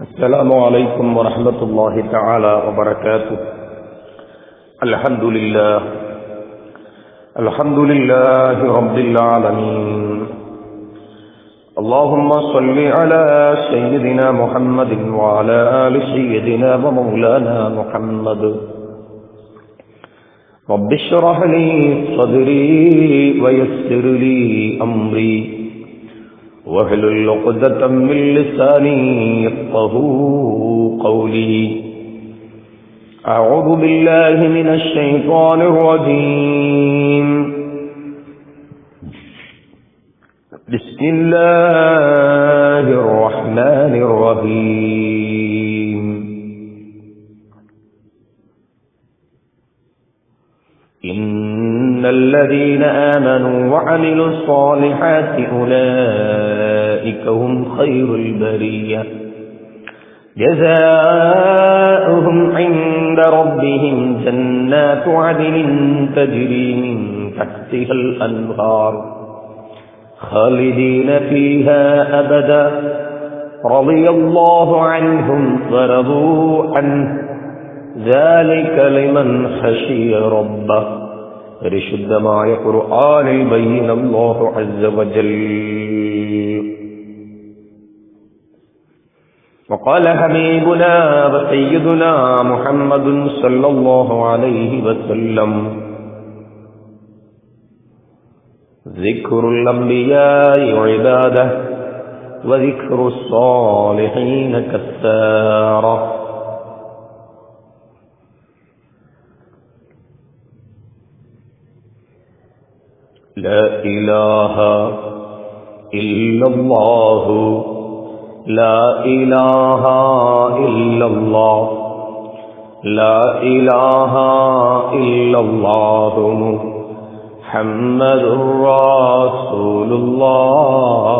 السلام عليكم ورحمة الله تعالى وبركاته. الحمد لله رب العالمين. اللهم صل على سيدنا محمد وعلى آل سيدنا ومولانا محمد. رب اشرح لي صدري ويسر لي أمري واحلل عقدة من لساني يفقهوا قولي. أعوذ بالله من الشيطان الرجيم. بسم الله الرحمن الرحيم. إن الذين آمنوا وعملوا الصالحات أولئك هم خير البرية جزاؤهم عند ربهم جنات عدن تجري من تحتها الأنهار خالدين فيها أبدا رضي الله عنهم ورضوا عنه ذلك لمن خشي ربه. പരിശുദ്ധമായ ഖുർആനിൽ ബയ്യന അല്ലാഹു അസ്സ വജൽ. وقال حبيبنا وسيدنا محمد صلى الله عليه وسلم ذكر الأنبياء عبادة وذكر الصالحين كثارة. لا إله إلا الله لا إله إلا الله لا إله إلا الله محمد رسول الله.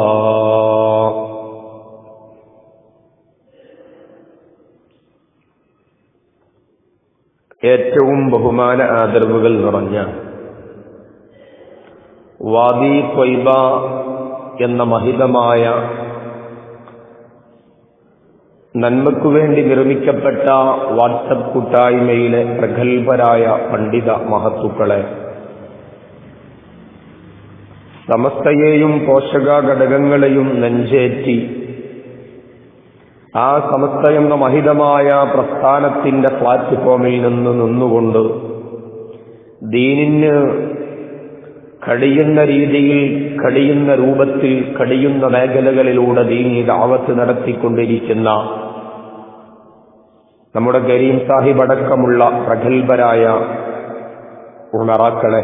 ഏറ്റവും ബഹുമാന ആദരവുകൾ നിറഞ്ഞ വാദി ത്വയ്ബ എന്ന മഹിതമായ നന്മയ്ക്കു വേണ്ടി നിർമ്മിക്കപ്പെട്ട വാട്സപ്പ് കൂട്ടായ്മയിലെ പ്രഗത്ഭരായ പണ്ഡിത മഹത്തുക്കളെ, സമസ്തയെയും പോഷക ഘടകങ്ങളെയും നെഞ്ചേറ്റി ആ സമസ്ത എന്ന മഹിതമായ പ്രസ്ഥാനത്തിന്റെ പ്ലാറ്റ്ഫോമിൽ നിന്നുകൊണ്ട് ദീനിന് കഴിയുന്ന രീതിയിൽ, കഴിയുന്ന രൂപത്തിൽ, കഴിയുന്ന മേഖലകളിലൂടെ ദീനി ദഅവത്ത് നടത്തിക്കൊണ്ടിരിക്കുന്ന നമ്മുടെ കരീം സാഹിബ് അടക്കമുള്ള പ്രഗത്ഭരായ ഉമറാക്കളെ,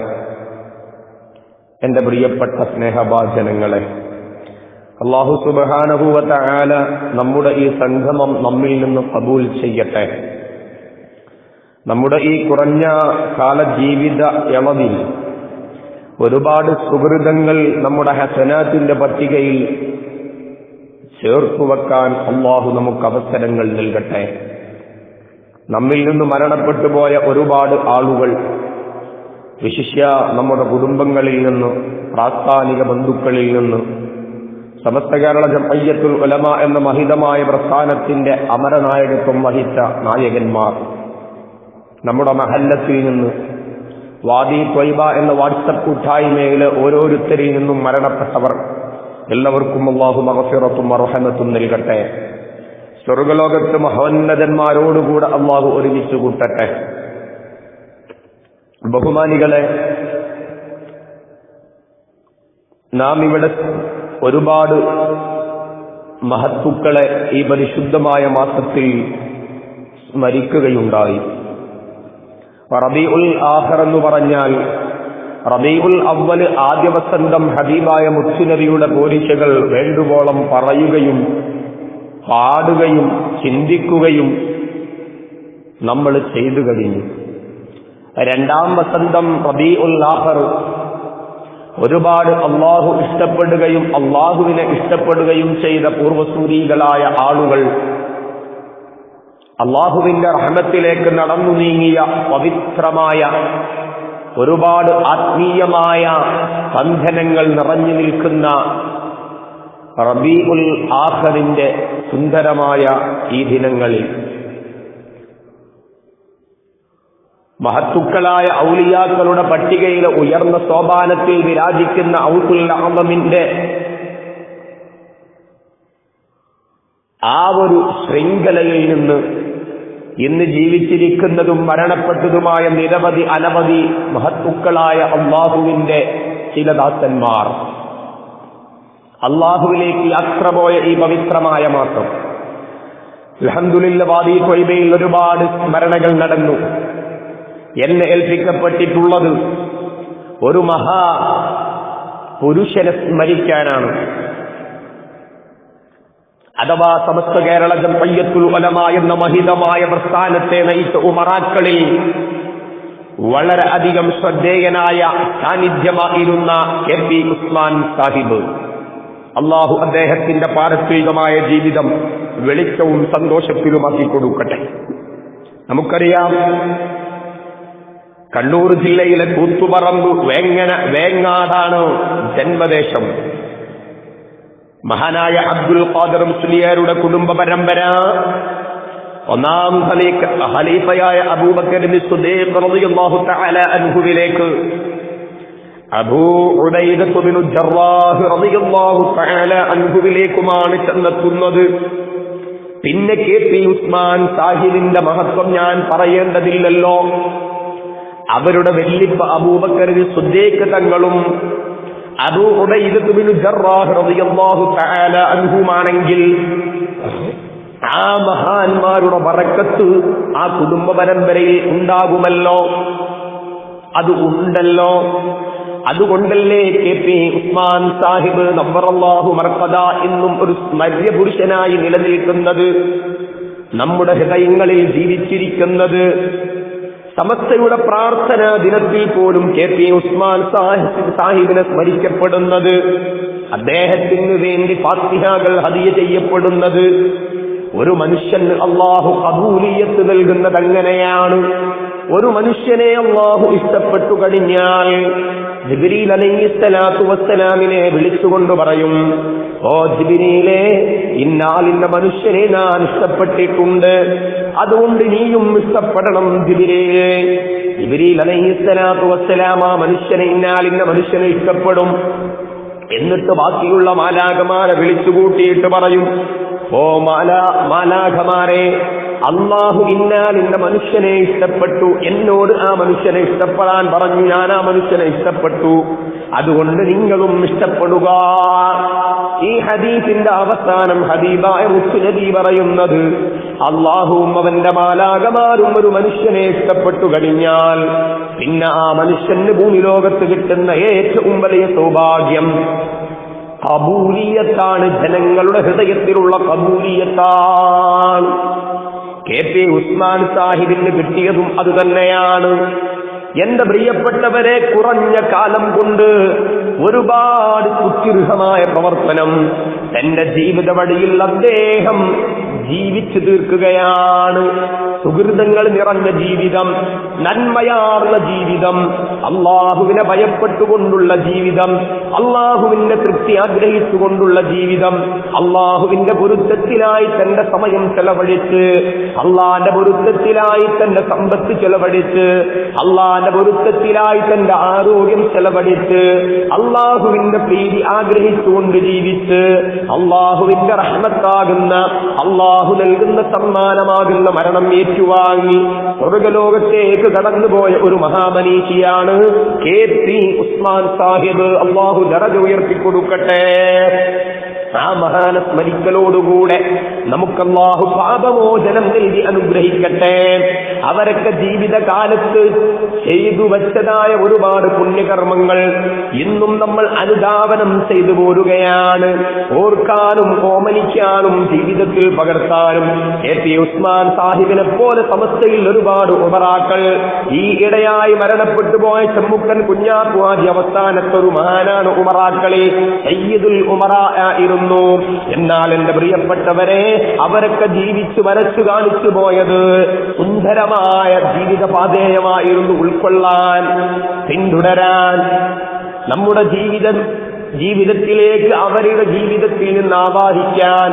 എന്റെ പ്രിയപ്പെട്ട സ്നേഹഭാജനങ്ങളെ, അല്ലാഹു സുബ്ഹാനഹു വ തആല നമ്മുടെ ഈ സംഗമം നമ്മിൽ നിന്ന് ഖബൂൽ ചെയ്യട്ടെ. നമ്മുടെ ഈ കുറഞ്ഞ കാല ജീവിത യളവിൽ ഒരുപാട് സുഹൃതങ്ങൾ നമ്മുടെ ഹസനാത്തിന്റെ പട്ടികയിൽ ചേർത്തുവെക്കാൻ അല്ലാഹു നമുക്ക് അവസരങ്ങൾ നൽകട്ടെ. നമ്മിൽ നിന്ന് മരണപ്പെട്ടു പോയ ഒരുപാട് ആളുകൾ, വിശിഷ്യ നമ്മുടെ കുടുംബങ്ങളിൽ നിന്ന്, പ്രാസ്ഥാനിക ബന്ധുക്കളിൽ നിന്ന്, സമസ്ത കേരള ജംഇയ്യത്തുൽ ഉലമ എന്ന മഹിതമായ പ്രസ്ഥാനത്തിന്റെ അമരനായകത്വം വഹിച്ച നായകന്മാർ, നമ്മുടെ മഹല്ലത്തിൽ നിന്ന്, വാദി ത്വയ്ബ എന്ന വാട്സപ്പ് കൂട്ടായ്മയിലെ ഓരോരുത്തരിൽ നിന്നും മരണപ്പെട്ടവർ എല്ലാവർക്കും അല്ലാഹു മഗ്ഫിറത്തും റഹ്മത്തും നൽകട്ടെ. സ്വർഗ്ഗലോകത്ത് മഹോന്നതന്മാരോടുകൂടെ അല്ലാഹു ഒരുമിച്ച് കൂട്ടട്ടെ. ബഹുമാനികളെ, നാം ഇവിടെ ഒരുപാട് മഹത്തുക്കളെ ഈ പരിശുദ്ധമായ മാസത്തിൽ സ്മരിക്കുകയുണ്ടായി. റബീഉൽ ആഖിർ എന്ന് പറഞ്ഞാൽ റബീഉൽ അവ്വൽ ആദ്യ വസന്തം ഹബീബായ മുത്തുനബിയുടെ പോരിശകൾ വേണ്ടുവോളം പറയുകയും പാടുകയും ചിന്തിക്കുകയും നമ്മൾ ചെയ്തു കഴിഞ്ഞു. രണ്ടാം വസന്തം റബീഉൽ ആഖിർ ഒരുപാട് അള്ളാഹു ഇഷ്ടപ്പെടുകയും അള്ളാഹുവിനെ ഇഷ്ടപ്പെടുകയും ചെയ്ത പൂർവസൂരികളായ ആളുകൾ അള്ളാഹുവിന്റെ റഹ്മത്തിലേക്ക് നടന്നു നീങ്ങിയ പവിത്രമായ ഒരുപാട് ആത്മീയമായ ബന്ധനങ്ങൾ നിറഞ്ഞു നിൽക്കുന്ന റബീഉൽ ആഖിറിന്റെ സുന്ദരമായ ഈ ദിനങ്ങളിൽ മഹത്തുക്കളായ ഔലിയാക്കളുടെ പട്ടികയിലെ ഉയർന്ന സോപാനത്തിൽ വിരാജിക്കുന്ന ഔസുൽ അഅ്ളമിന്റെ ആ ഒരു ശൃംഖലയിൽ നിന്ന് ഇന്ന് ജീവിച്ചിരിക്കുന്നതും മരണപ്പെട്ടതുമായ നിരവധി അനവധി മഹത്തുക്കളായ അല്ലാഹുവിന്റെ ചില ദാസന്മാർ അല്ലാഹുവിലേക്ക് യാത്ര പോയ ഈ പവിത്രമായ മാസം അൽഹംദുലില്ലാഹ് വാദി ത്വയ്ബയിൽ ഒരുപാട് സ്മരണകൾ നടന്നു. എന്നെ ഏൽപ്പിക്കപ്പെട്ടിട്ടുള്ളത് ഒരു മഹാ പുരുഷനെ സ്മരിക്കാനാണ്. അഥവാ സമസ്ത കേരള ജംഇയ്യത്തുൽ ഉലമാ എന്ന മഹിതമായ പ്രസ്ഥാനത്തെ നയിച്ച ഉമറാക്കളിൽ വളരെ അധികം ശ്രദ്ധേയനായ സാന്നിധ്യമായിരുന്ന കെ.പി. ഉസ്മാൻ സാഹിബ്. അള്ളാഹു അദ്ദേഹത്തിന്റെ പാരത്രികമായ ജീവിതം വെളിച്ചവും സന്തോഷത്തിലുമാക്കി കൊടുക്കട്ടെ. നമുക്കറിയാം, കണ്ണൂർ ജില്ലയിലെ കൂത്തുപറമ്പ് വേങ്ങാടാണ് ജന്മദേശം. മഹാനായ അബ്ദുൽ ഖാദിർ മുസ്ലിയാരുടെ കുടുംബ പരമ്പര ഒന്നാം ഖലീഫയായ അബൂബക്കർ സിദ്ദീഖ് റളിയല്ലാഹു തആല അൻഹുവിലേക്ക് അബൂ ഉബൈദ ബിൻ ജറാഹ് റളിയല്ലാഹു തആല അൻഹുവിലേക്കുമാണ് ചെന്നെത്തുന്നത്. പിന്നെ കെ.പി. ഉസ്മാൻ സാഹിബിന്റെ മഹത്വം ഞാൻ പറയേണ്ടതില്ലല്ലോ. അവരുടെ വല്യപ്പ അബൂബക്കർ സിദ്ദീഖ് തങ്ങളും അബൂ ഉബൈദ ബിൻ ജറാഹ് റളിയല്ലാഹു തആല അൻഹുമാണെങ്കിൽ ആ മഹാന്മാരുടെ ബറക്കത്ത് ആ കുടുംബ പരമ്പരയിൽ ഉണ്ടാകുമല്ലോ, അത് ഉണ്ടല്ലോ. അതുകൊണ്ടല്ലേ കെ.പി. ഉസ്മാൻ സാഹിബ് നവ്വറല്ലാഹു മർഖദ എന്നും ഒരു സ്മര്യ പുരുഷനായി നിലനിൽക്കുന്നത്, നമ്മുടെ ഹൃദയങ്ങളിൽ ജീവിച്ചിരിക്കുന്നത്. സമസ്തയുടെ പ്രാർത്ഥനാ ദിനത്തിൽ പോലും കെ.പി. ഉസ്മാൻ സാഹിബിനെ സ്മരിക്കപ്പെടുന്നത്, അദ്ദേഹത്തിന് വേണ്ടി ഫാത്തിഹകൾ ഹദിയ ചെയ്യപ്പെടുന്നത്. ഒരു മനുഷ്യന് അള്ളാഹു ഖബൂലിയത്ത് നൽകുന്നത് അങ്ങനെയാണ്. ഒരു മനുഷ്യനെ അള്ളാഹു ഇഷ്ടപ്പെട്ടു കഴിഞ്ഞാൽ ജിബ്രീൽ അലൈഹിസ്സലാത്തു വസ്സലാമിനെ വിളിച്ചുകൊണ്ട് പറയും, ഓ ജിബ്രീലേ, ഇന്ന മനുഷ്യനെ ഞാൻ ഇഷ്ടപ്പെട്ടിട്ടുണ്ട്, അതുകൊണ്ട് നീയും ഇഷ്ടപ്പെടണം ജിബ്രീലേ. ജിബ്രീൽ അലൈഹിസ്സലാത്തു വസ്സലാം ആ മനുഷ്യനെ ഇന്ന മനുഷ്യനെ ഇഷ്ടപ്പെടും. എന്നിട്ട് ബാക്കിയുള്ള മാലാഖമാരെ വിളിച്ചുകൂട്ടിയിട്ട് പറയും, ഓ മാലാഖമാരെ, അള്ളാഹു ഇന്ന മനുഷ്യനെ ഇഷ്ടപ്പെട്ടു, എന്നോട് ആ മനുഷ്യനെ ഇഷ്ടപ്പെടാൻ പറഞ്ഞു, ഞാൻ ആ മനുഷ്യനെ ഇഷ്ടപ്പെട്ടു, അതുകൊണ്ട് നിങ്ങളും ഇഷ്ടപ്പെടുക. ഈ ഹദീസിന്റെ അവസാനം ഹബീബായ മുത്തുനബി പറയുന്നത്, അള്ളാഹുവും അവന്റെ മാലാഖമാരും ഒരു മനുഷ്യനെ ഇഷ്ടപ്പെട്ടു കഴിഞ്ഞാൽ പിന്നെ ആ മനുഷ്യന് ഭൂമി ലോകത്ത് കിട്ടുന്ന ഏറ്റവും വലിയ സൗഭാഗ്യം ഖബൂലിയത്താണ്. ജനങ്ങളുടെ ഹൃദയത്തിലുള്ള ഖബൂലിയത്താണ്. കെ.പി. ഉസ്മാൻ സാഹിബിന് കിട്ടിയതും അതുതന്നെയാണ്. എന്റെ പ്രിയപ്പെട്ടവരെ, കുറഞ്ഞ കാലം കൊണ്ട് ഒരുപാട് സുദീർഘമായ പ്രവർത്തനം തന്റെ ജീവിത വഴിയിൽ അദ്ദേഹം ജീവിച്ചു തീർക്കുകയാണ്. സുഹൃതങ്ങൾ നിറഞ്ഞ ജീവിതം, നന്മയാർന്ന ജീവിതം, അള്ളാഹുവിനെ ഭയപ്പെട്ടുകൊണ്ടുള്ള ജീവിതം, അള്ളാഹുവിന്റെ തൃപ്തി ആഗ്രഹിച്ചുകൊണ്ടുള്ള ജീവിതം, അള്ളാഹുവിന്റെ പൊരുത്തത്തിലായി തന്റെ സമയം ചെലവഴിച്ച്, അള്ളാന്റെ പൊരുത്തത്തിലായി തന്റെ സമ്പത്ത് ചെലവഴിച്ച്, അള്ളാന്റെ പൊരുത്തത്തിലായി തന്റെ ആരോഗ്യം ചെലവഴിച്ച്, അള്ളാഹുവിന്റെ പ്രീതി ആഗ്രഹിച്ചുകൊണ്ട് ജീവിച്ച്, അള്ളാഹുവിന്റെ റഹ്മത്താകുന്ന, അള്ളാഹു നൽകുന്ന സമ്മാനമാകുന്ന മരണം ഏറ്റുവാങ്ങി സ്വർഗലോകത്തേക്ക് കടന്നുപോയ ഒരു മഹാമനീഷിയാണ് കെ.പി. ഉസ്മാൻ സാഹിബ്. അള്ളാഹു ദറജ ഉയർത്തിക്കൊടുക്കട്ടെ. ആ മഹാന സ്മരിക്കലോടുകൂടെ നമുക്കല്ലാഹു പാപമോചനം നൽകി അനുഗ്രഹിക്കട്ടെ. അവരൊക്കെ ജീവിതകാലത്ത് ചെയ്തു വച്ചതായ ഒരുപാട് പുണ്യകർമ്മങ്ങൾ ഇന്നും നമ്മൾ അനുധാവനം ചെയ്തു പോരുകയാണ്. ഓർക്കാനും ഓമനിക്കാനും ജീവിതത്തിൽ പകർത്താനും കെ.പി. ഉസ്മാൻ സാഹിബിനെ പോലെ സമസ്തയിൽ ഒരുപാട് ഉമറാക്കൾ, ഈ ഇടയായി മരണപ്പെട്ടു പോയ ചെമ്മുക്കൻ കുഞ്ഞാപ്പു ഹാജി അവസാനത്തൊരു മഹാനാണ് ഉമറാക്കളിൽ സയ്യിദുൽ ഉമറാ ആയിരുന്നു. എന്നാൽ എന്റെ പ്രിയപ്പെട്ടവരെ, അവരൊക്കെ ജീവിച്ചു വരച്ചു കാണിച്ചു പോയത് സുന്ദരമായ ജീവിതപാതേയമായിരുന്നു. ഉൾക്കൊള്ളാൻ, പിന്തുടരാൻ, നമ്മുടെ ജീവിതം ജീവിതത്തിലേക്ക് അവരുടെ ജീവിതത്തിൽ നിന്ന് ആവാഹിക്കാൻ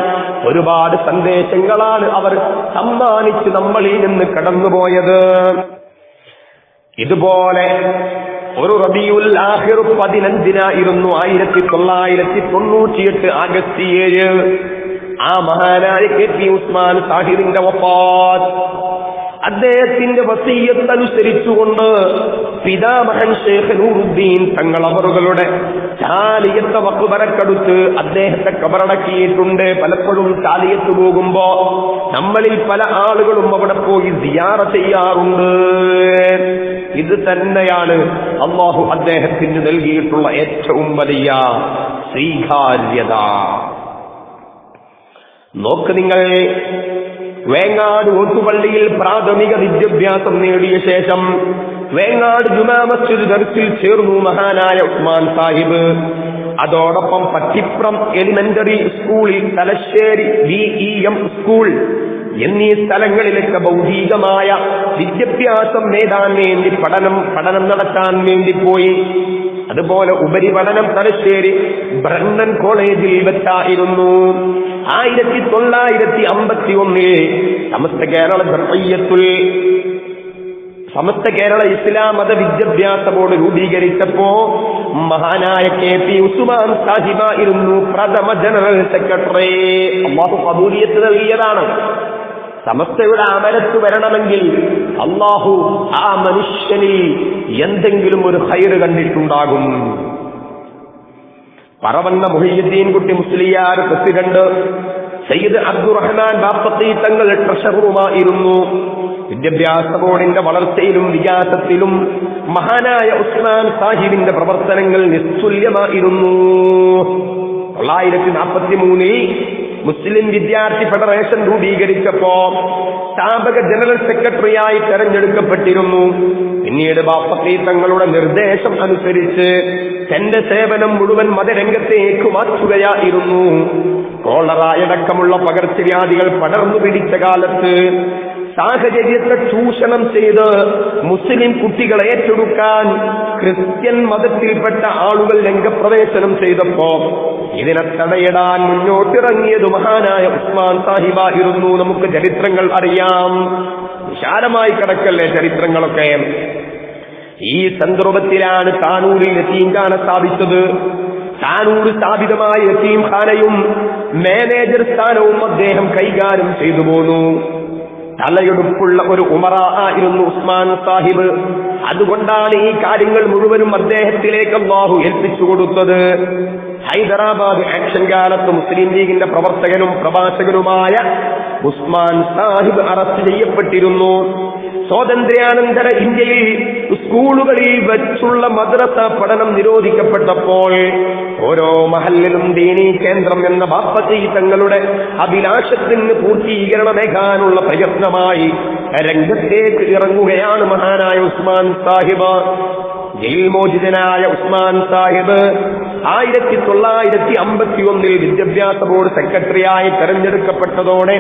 ഒരുപാട് സന്ദേശങ്ങളാണ് അവർ സമ്മാനിച്ച് നമ്മളിൽ നിന്ന് കടന്നുപോയത്. ഇതുപോലെ ഒരു റബീഉൽ ആഖിർ 15-നായിരുന്നു 1998 ആഗസ്റ്റ് 7 ആ മഹാനായ KP ഉസ്മാൻ സാഹിബിന്റെ വഫാത്ത്. അദ്ദേഹത്തിന്റെ വസിയ്യത്ത് അനുസരിച്ചുകൊണ്ട് പിതാമഹൻ ശൈഖ് നൂറുദ്ദീൻ തങ്ങൾ അവറുകളുടെ ചാലിയത്തെ മഖ്ബറക്കടുത്ത് അദ്ദേഹത്തെ ഖബറടക്കിയിട്ടുണ്ട്. പലപ്പോഴും ചാലിയത്ത് പോകുമ്പോ നമ്മളിൽ പല ആളുകളും അവിടെ പോയി സിയാറ ചെയ്യാറുണ്ട്. ഇത് തന്നെയാണ് അല്ലാഹു അദ്ദേഹത്തിന് നൽകിയിട്ടുള്ള ഏറ്റവും വലിയ സ്വീകാര്യത. നോക്ക് നിങ്ങൾ, വേങ്ങാട് ഓട്ടുപള്ളിയിൽ പ്രാഥമിക വിദ്യാഭ്യാസം നേടിയ ശേഷം വേങ്ങാട് ജുമാ മസ്ജിദ് ദർസിൽ ചേർന്നു മഹാനായ ഉസ്മാൻ സാഹിബ്. അതോടൊപ്പം പട്ടിപ്രം എലിമെന്ററി സ്കൂളിൽ, തലശ്ശേരി VEM സ്കൂൾ എന്നീ സ്ഥലങ്ങളിലൊക്കെ ഭൗതികമായ വിദ്യാഭ്യാസം നേടാൻ വേണ്ടി പഠനം നടത്താൻ വേണ്ടി പോയി. അതുപോലെ ഉപരിപഠനം തലശ്ശേരി ബ്രണ്ണൻ കോളേജിൽ വെച്ചായിരുന്നു. 1951 സമസ്ത കേരള ഇസ്ലാം മത വിദ്യാഭ്യാസ ബോർഡ് രൂപീകരിച്ചപ്പോ മഹാനായ KP ഉസ്മാൻ സാഹിബായിരുന്നു പ്രഥമ ജനറൽ സെക്രട്ടറി. അല്ലാഹു ഖബൂലിയത്ത് നൽകിയതാണ്. സമസ്തയുടെ അമലത്ത് വരണമെങ്കിൽ അല്ലാഹു ആ മനുഷ്യനിൽ എന്തെങ്കിലും ഒരു ഖൈറ് കണ്ടിട്ടുണ്ടാകും. പറവണ്ണ മുഹയ്യിദ്ദീൻ കുട്ടി മുസ്ലിയാർ പ്രസിഡന്റ്, സയ്യിദ് അബ്ദുറഹ്മാൻ ബാപ്പത്തി തങ്ങൾ ട്രഷററുമായിരുന്നു. വിദ്യാഭ്യാസ ബോർഡിന്റെ വളർച്ചയിലും വികാസത്തിലും മഹാനായ ഉസ്മാൻ സാഹിബിന്റെ പ്രവർത്തനങ്ങൾ നിസ്തുല്യമായിരുന്നു. 1943 മുസ്ലിം വിദ്യാർത്ഥി ഫെഡറേഷൻ രൂപീകരിച്ചപ്പോ സ്ഥാപക ജനറൽ സെക്രട്ടറിയായി തെരഞ്ഞെടുക്കപ്പെട്ടിരുന്നു. പിന്നീട് ബാപ്പത്തി തങ്ങളുടെ നിർദ്ദേശം അനുസരിച്ച് തന്റെ സേവനം മുഴുവൻ മതരംഗത്തേക്ക് മാറ്റുകയായിരുന്നു. കോളറയടക്കമുള്ള പകർച്ചവ്യാധികൾ പടർന്നു പിടിച്ച കാലത്ത് സാഹചര്യത്തെ ചൂഷണം ചെയ്ത് മുസ്ലിം കുട്ടികളെ ഏറ്റെടുക്കാൻ ക്രിസ്ത്യൻ മതത്തിൽപ്പെട്ട ആളുകൾ രംഗപ്രവേശനം ചെയ്തപ്പോ ഇതിനെ തടയിടാൻ മുന്നോട്ടിറങ്ങിയത് മഹാനായ ഉസ്മാൻ സാഹിബായിരുന്നു. നമുക്ക് ചരിത്രങ്ങൾ അറിയാം, വിശാലമായി കിടക്കല്ലേ ചരിത്രങ്ങളൊക്കെ. ഈ സന്ദർഭത്തിലാണ് താനൂരിൽ യതീംഖാന സ്ഥാപിച്ചത്. താനൂർ സ്ഥാപിതമായ യതീംഖാനയും മാനേജർ സ്ഥാനവും അദ്ദേഹം കൈകാര്യം ചെയ്തു പോന്നു. തലയെടുപ്പുള്ള ഒരു ഉമറ ആയിരുന്നു ഉസ്മാൻ സാഹിബ്. അതുകൊണ്ടാണ് ഈ കാര്യങ്ങൾ മുഴുവനും അദ്ദേഹത്തിലേക്ക് അല്ലാഹു ഏൽപ്പിച്ചു കൊടുത്തത്. ഹൈദരാബാദ് ആക്ഷൻ കാലത്ത് മുസ്ലിം ലീഗിന്റെ പ്രവർത്തകനും പ്രഭാഷകനുമായ ഉസ്മാൻ സാഹിബ് അറസ്റ്റ് ചെയ്യപ്പെട്ടിരുന്നു. സ്വാതന്ത്ര്യാനന്തര ഇന്ത്യയിൽ സ്കൂളുകളിൽ വെച്ചുള്ള മദ്രസ പഠനം നിരോധിക്കപ്പെട്ടപ്പോൾ ഓരോ മഹല്ലിലും ദീനീ കേന്ദ്രം എന്ന ബാപ്പത്തി തങ്ങളുടെ അഭിലാഷത്തിന് പൂർത്തീകരണമേകാനുള്ള പ്രയത്നമായി രംഗത്തേക്ക് ഇറങ്ങുകയാണ് മഹാനായ ഉസ്മാൻ സാഹിബ്. ജയിൽ മോചിതനായ ഉസ്മാൻ സാഹിബ് 1951 വിദ്യാഭ്യാസ ബോർഡ് സെക്രട്ടറിയായി തെരഞ്ഞെടുക്കപ്പെട്ടതോടെ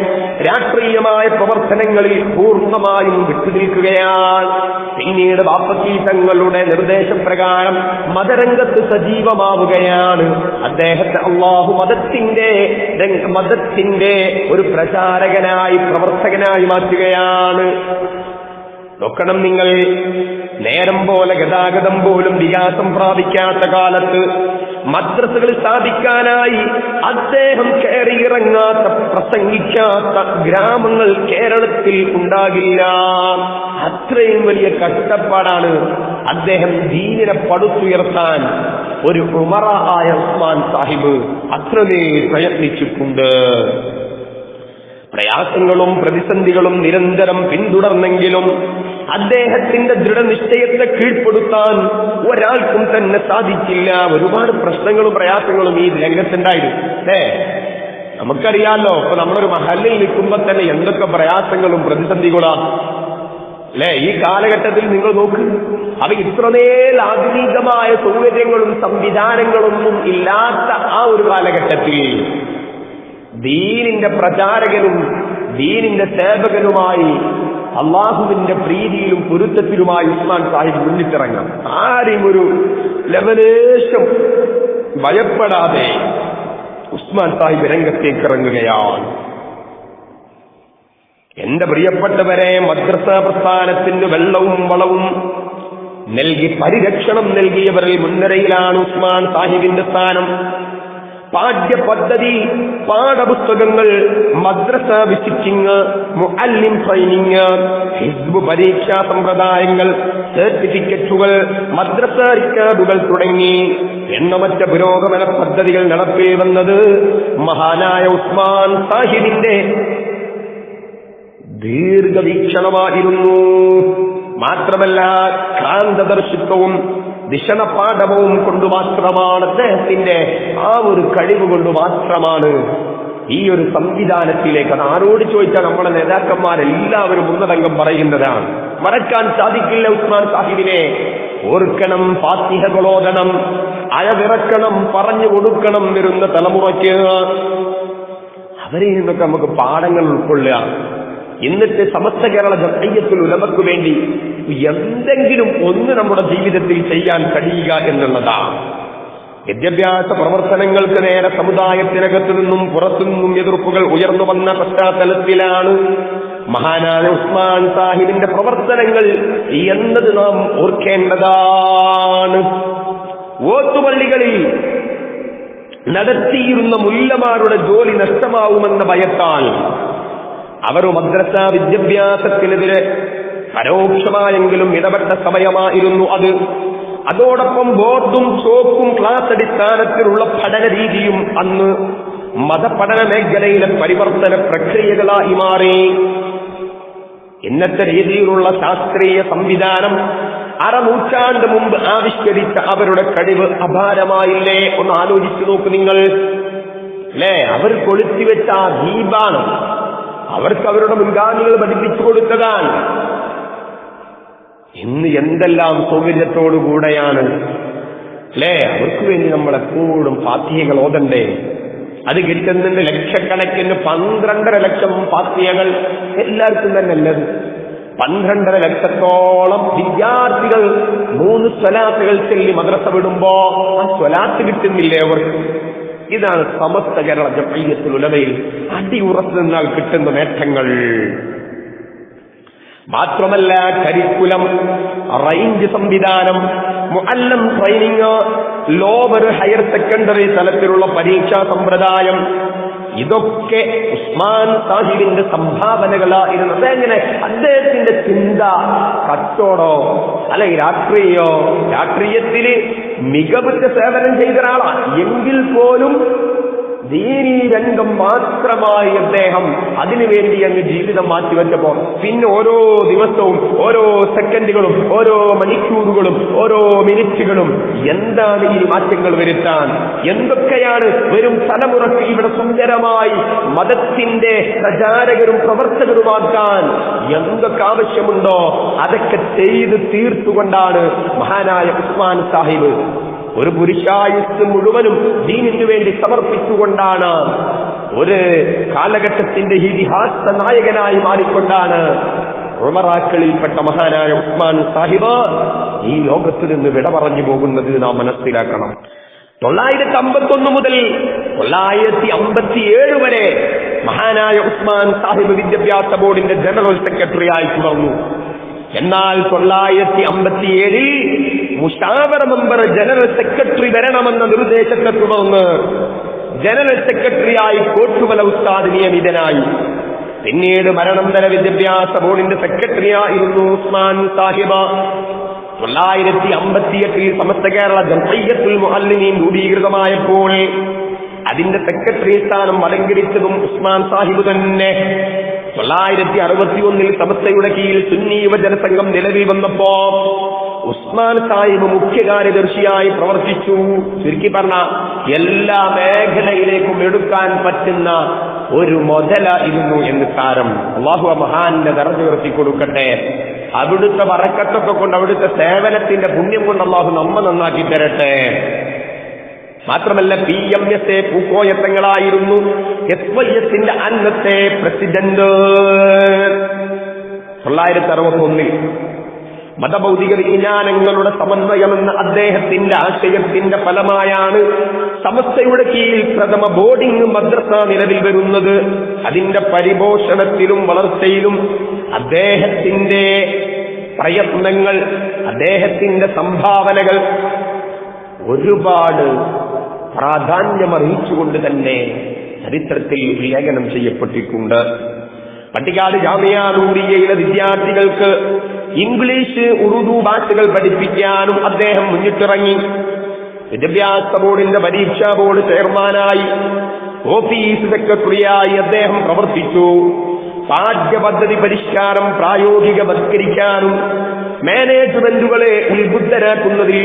രാഷ്ട്രീയമായ പ്രവർത്തനങ്ങളിൽ പൂർണ്ണമായും വിട്ടുനിൽക്കുകയാണ്. പിന്നീട് ബാപ്പത്തി തങ്ങളുടെ നിർദ്ദേശപ്രകാരം മതരംഗത്ത് സജീവമാവുകയാണ്. അദ്ദേഹത്തെ അല്ലാഹു മതത്തിന്റെ ഒരു പ്രചാരകനായി പ്രവർത്തകനായി മാറ്റുകയാണ്. നോക്കണം നിങ്ങൾ, നേരം പോലെ ഗതാഗതം പോലും വികാസം പ്രാപിക്കാത്ത കാലത്ത് മദ്രസകൾ സ്ഥാപിക്കാനായി അദ്ദേഹം കയറിയിറങ്ങാത്ത പ്രസംഗിക്കാത്ത ഗ്രാമങ്ങൾ കേരളത്തിൽ ഉണ്ടാകില്ല. അത്രയും വലിയ കഷ്ടപ്പാടാണ് അദ്ദേഹം ദീനിനെ പടുത്തുയർത്താൻ ഒരു ഉമറ ആയ ഉസ്മാൻ സാഹിബ് അത്രമേൽ പ്രയത്നിച്ചിട്ടുണ്ട്. പ്രയാസങ്ങളും പ്രതിസന്ധികളും നിരന്തരം പിന്തുടർന്നെങ്കിലും അദ്ദേഹത്തിന്റെ ദൃഢനിശ്ചയത്തെ കീഴ്പ്പെടുത്താൻ ഒരാൾക്കും തന്നെ സാധിച്ചില്ല. ഒരുപാട് പ്രശ്നങ്ങളും പ്രയാസങ്ങളും ഈ രംഗത്തുണ്ടായിരുന്നു. നമുക്കറിയാലോ, ഇപ്പൊ നമ്മളൊരു മഹല്ലിൽ നിൽക്കുമ്പോ തന്നെ എന്തൊക്കെ പ്രയാസങ്ങളും പ്രതിസന്ധികളാണ് അല്ലെ. ഈ കാലഘട്ടത്തിൽ നിങ്ങൾ നോക്ക്, അവ ഇത്രമേൽ ആധുനികമായ സൗകര്യങ്ങളും സംവിധാനങ്ങളൊന്നും ഇല്ലാത്ത ആ ഒരു കാലഘട്ടത്തിൽ ദീനിന്റെ പ്രചാരകനും ദീനിന്റെ സേവകനുമായി അള്ളാഹുവിന്റെ പ്രീതിയിലും പൊരുത്തത്തിലുമായി ഉസ്മാൻ സാഹിബ് മുന്നിട്ടിറങ്ങാം. ആരെയും ഒരു ലവലേശം ഭയപ്പെടാതെ ഉസ്മാൻ സാഹിബ് രംഗത്തേക്ക് ഇറങ്ങുകയാണ്. എന്റെ പ്രിയപ്പെട്ടവരെ, മദ്രസ പ്രസ്ഥാനത്തിന് വെള്ളവും വളവും നൽകി പരിരക്ഷണം നൽകിയവരിൽ മുൻനിരയിലാണ് ഉസ്മാൻ സാഹിബിന്റെ സ്ഥാനം. പാഠ്യപദ്ധതി, പാഠപുസ്തകങ്ങൾ, മദ്രസ വിസിറ്റിംഗ്, മുഅല്ലിം ട്രെയിനിങ്, ഹിസ്ബ് പരീക്ഷാ സമ്പ്രദായങ്ങൾ, സർട്ടിഫിക്കറ്റുകൾ, മദ്രസ റിക്കാർഡുകൾ തുടങ്ങി എണ്ണമറ്റ പുരോഗമന പദ്ധതികൾ നടപ്പിൽ വന്നത് മഹാനായ ഉസ്മാൻ സാഹിബിന്റെ ദീർഘവീക്ഷണമായിരുന്നു. മാത്രമല്ല ക്രാന്തദർശിത്വവും ദിശണപാഠവും കൊണ്ട് മാത്രമാണ്, അദ്ദേഹത്തിന്റെ ആ ഒരു കഴിവ് കൊണ്ട് മാത്രമാണ് ഈ ഒരു സംവിധാനത്തിലേക്ക്. അത് ആരോട് ചോദിച്ചാൽ നമ്മുടെ നേതാക്കന്മാരെല്ലാവരും ഉന്നതംഗം പറയുന്നതാണ്. മറക്കാൻ സാധിക്കില്ല ഉസ്മാൻ സാഹിബിനെ. ഓർക്കണം, ഫാത്തിഹകളോദണം, അയവിറക്കണം, പറഞ്ഞു കൊടുക്കണം വരുന്ന തലമുറയ്ക്ക്. അവരിൽ നിന്നൊക്കെ നമുക്ക് പാഠങ്ങൾ ഉൾക്കൊള്ളുക. എന്നിട്ട് സമസ്ത കേരള ജംഇയ്യത്തുൽ ഉലമക്ക് വേണ്ടി എന്തെങ്കിലും ഒന്ന് നമ്മുടെ ജീവിതത്തിൽ ചെയ്യാൻ കഴിയുക എന്നുള്ളതാണ്. വിദ്യാഭ്യാസ പ്രവർത്തനങ്ങൾക്ക് നേരെ സമുദായത്തിനകത്തു നിന്നും പുറത്തുനിന്നും എതിർപ്പുകൾ ഉയർന്നു വന്ന പശ്ചാത്തലത്തിലാണ് മഹാനായ ഉസ്മാൻ സാഹിബിന്റെ പ്രവർത്തനങ്ങൾ എന്നത് നാം ഓർക്കേണ്ടതാണ്. ഓത്തുപള്ളികളിൽ നടത്തിയിരുന്ന മുല്ലമാരുടെ ജോലി നഷ്ടമാവുമെന്ന ഭയത്താൽ അവർ മദ്രസ വിദ്യാഭ്യാസത്തിനെതിരെ പരോക്ഷമായെങ്കിലും ഇടപെട്ട സമയമായിരുന്നു അത്. അതോടൊപ്പം ബോർഡും ചോക്കും ക്ലാസ് അടിസ്ഥാനത്തിലുള്ള പഠന രീതിയും അന്ന് മതപഠന മേഖലയിലെ പരിവർത്തന പ്രക്രിയകളായി മാറി. ഇന്നത്തെ രീതിയിലുള്ള ശാസ്ത്രീയ സംവിധാനം അരനൂറ്റാണ്ട് മുമ്പ് ആവിഷ്കരിച്ച അവരുടെ കഴിവ് അപാരമായില്ലേ? ഒന്ന് ആലോചിച്ചു നോക്ക് നിങ്ങൾ. അല്ലേ, അവർ കൊളുത്തിവെച്ച ആ ദീപാണ് അവർക്ക് അവരുടെ മുൻഗാമികൾ പഠിപ്പിച്ചു കൊടുത്തതാണ്. ഇന്ന് എന്തെല്ലാം സൗകര്യത്തോടുകൂടെയാണ് അല്ലേ? അവർക്ക് വേണ്ടി നമ്മളെപ്പോഴും ഫാത്തിഹകൾ ഓതണ്ടേ? അത് കിട്ടുന്നുണ്ട് ലക്ഷക്കണക്കിന്, 12.5 ലക്ഷം ഫാത്തിഹകൾ എല്ലാവർക്കും തന്നെ അല്ലത്. 12.5 ലക്ഷത്തോളം വിദ്യാർത്ഥികൾ 3 സ്വലാത്തുകൾ ചൊല്ലി മദ്രസ വിടുമ്പോ ആ സ്വലാത്ത് കിട്ടുന്നില്ലേ അവർക്ക്? ഇതാണ് സമസ്ത കേരള ജംഇയ്യത്തുൽ ഉലമയിൽ അടിയുറച്ചു നിന്നാൽ കിട്ടുന്ന നേട്ടങ്ങൾ. മാത്രമല്ല കരിക്കുലം, റേഞ്ച് സംവിധാനം, മുഅല്ലിം ട്രെയിനിങ്, ലോവർ ഹയർ സെക്കൻഡറി തലത്തിലുള്ള പരീക്ഷാ സമ്പ്രദായം, ഇതൊക്കെ ഉസ്മാൻ സാഹിബിന്റെ സംഭാവനകളായിരുന്നു. അതെങ്ങനെ അദ്ദേഹത്തിന്റെ ചിന്ത കച്ചോടോ അല്ലെങ്കിൽ രാഷ്ട്രീയത്തിൽ മികവുറ്റ സേവനം ചെയ്ത ഒരാളാണ്. എങ്കിൽ പോലും ദീനീ രംഗം മാത്രമായി അദ്ദേഹം അതിനുവേണ്ടി അങ്ങ് ജീവിതം മാറ്റിവെച്ചപ്പോ പിന്നെ ഓരോ ദിവസവും, ഓരോ സെക്കൻഡുകളും, ഓരോ മണിക്കൂറുകളും, ഓരോ മിനിറ്റുകളും എന്താണ് ഈ മാറ്റങ്ങൾ വരുത്താൻ, എന്തൊക്കെയാണ് വരും തലമുറക്ക് ഇവിടെ സുന്ദരമായി മതത്തിന്റെ പ്രചാരകരും പ്രവർത്തകരുമാക്കാൻ എന്തൊക്കെ ആവശ്യമുണ്ടോ അതൊക്കെ ചെയ്ത് തീർത്തുകൊണ്ടാണ് മഹാനായ ഉസ്മാൻ സാഹിബ് ഒരു പുരുഷായുസ് മുഴുവനും ദീനിനു വേണ്ടി സമർപ്പിച്ചുകൊണ്ടാണ്, ഒരു കാലഘട്ടത്തിന്റെ ഇതിഹാസ നായകനായി മാറിക്കൊണ്ടാണ് ഉമറാക്കളിൽപ്പെട്ട മഹാനായ ഉസ്മാൻ സാഹിബ് ഈ ലോകത്തു നിന്ന് വിട പറഞ്ഞു പോകുന്നത് നാം മനസ്സിലാക്കണം. 951 മുതൽ 957 വരെ മഹാനായ ഉസ്മാൻ സാഹിബ് വിദ്യാഭ്യാസ ബോർഡിന്റെ ജനറൽ സെക്രട്ടറി ആയി തുടർന്നു. എന്നാൽ 957 മുഷാവറ മെമ്പർ ജനറൽ സെക്രട്ടറി വരണമെന്ന നിർദ്ദേശത്തെ തുടർന്ന് ജനറൽ സെക്രട്ടറിയായി കോട്ടുമല ഉസ്താദ് നിയമിതനായി. പിന്നീട് മരണാനന്തര വിദ്യാഭ്യാസ ബോർഡിന്റെ സെക്രട്ടറിയായിരുന്നു ഉസ്മാൻ സാഹിബ്. 958 സമസ്ത കേരള ജംഇയ്യത്തുൽ മുഅല്ലിമീൻ രൂപീകൃതമായപ്പോൾ അതിന്റെ സെക്രട്ടറി സ്ഥാനം അലങ്കരിച്ചതും ഉസ്മാൻ സാഹിബ് തന്നെ. 961 സമസ്തയുടെ കീഴിൽ സുന്നി യുവജന സംഘം നിലവിൽ വന്നപ്പോ ഉസ്മാൻ സാഹിബ് മുഖ്യ കാര്യദർശിയായി പ്രവർത്തിച്ചു. ചുരുക്കി പറഞ്ഞ എല്ലാ മേഖലയിലേക്കും എടുക്കാൻ പറ്റുന്ന ഒരു മുതലായിരുന്നു എന്ന് സാരം. അല്ലാഹു മഹാന്റെ ദർജ ഉയർത്തി കൊടുക്കട്ടെ. അവിടുത്തെ ബറക്കത്തൊക്കെ കൊണ്ട്, അവിടുത്തെ സേവനത്തിന്റെ പുണ്യം കൊണ്ട് അല്ലാഹു നമ്മെ നന്നാക്കി തരട്ടെ. മാത്രമല്ല PMSA പൂക്കോയത്തങ്ങളായിരുന്നു SYSന്റെ അന്നത്തെ പ്രസിഡന്റ്. 961 മതഭൗതിക വിജ്ഞാനങ്ങളുടെ സമന്വയമെന്ന അദ്ദേഹത്തിന്റെ ആശയത്തിന്റെ ഫലമായാണ് സമസ്തയുടെ കീഴിൽ പ്രഥമ ബോർഡിംഗ് മദ്രസ നിലവിൽ വരുന്നത്. അതിന്റെ പരിപോഷണത്തിലും വളർച്ചയിലും അദ്ദേഹത്തിന്റെ പ്രയത്നങ്ങൾ, അദ്ദേഹത്തിന്റെ സംഭാവനകൾ ഒരുപാട് പ്രാധാന്യമറിയിച്ചുകൊണ്ട് തന്നെ ചരിത്രത്തിൽ ലേഖനം ചെയ്യപ്പെട്ടിട്ടുണ്ട്. പട്ടിക്കാട് ജാമിയ നൂറിയയിലെ വിദ്യാർത്ഥികൾക്ക് ഇംഗ്ലീഷ്, ഉറുദു ഭാഷകൾ പഠിപ്പിക്കാനും അദ്ദേഹം മുന്നിട്ടിറങ്ങി. വിദ്യാഭ്യാസ ബോർഡിന്റെ പരീക്ഷാ ബോർഡ് ചെയർമാനായി, ഓഫീസ് സെക്രട്ടറിയായി അദ്ദേഹം പ്രവർത്തിച്ചു. പാഠ്യപദ്ധതി പരിഷ്കാരം പ്രായോഗികവത്കരിക്കാനും മാനേജ്മെന്റുകളെ ഉത്ബുദ്ധരാക്കുന്നതിൽ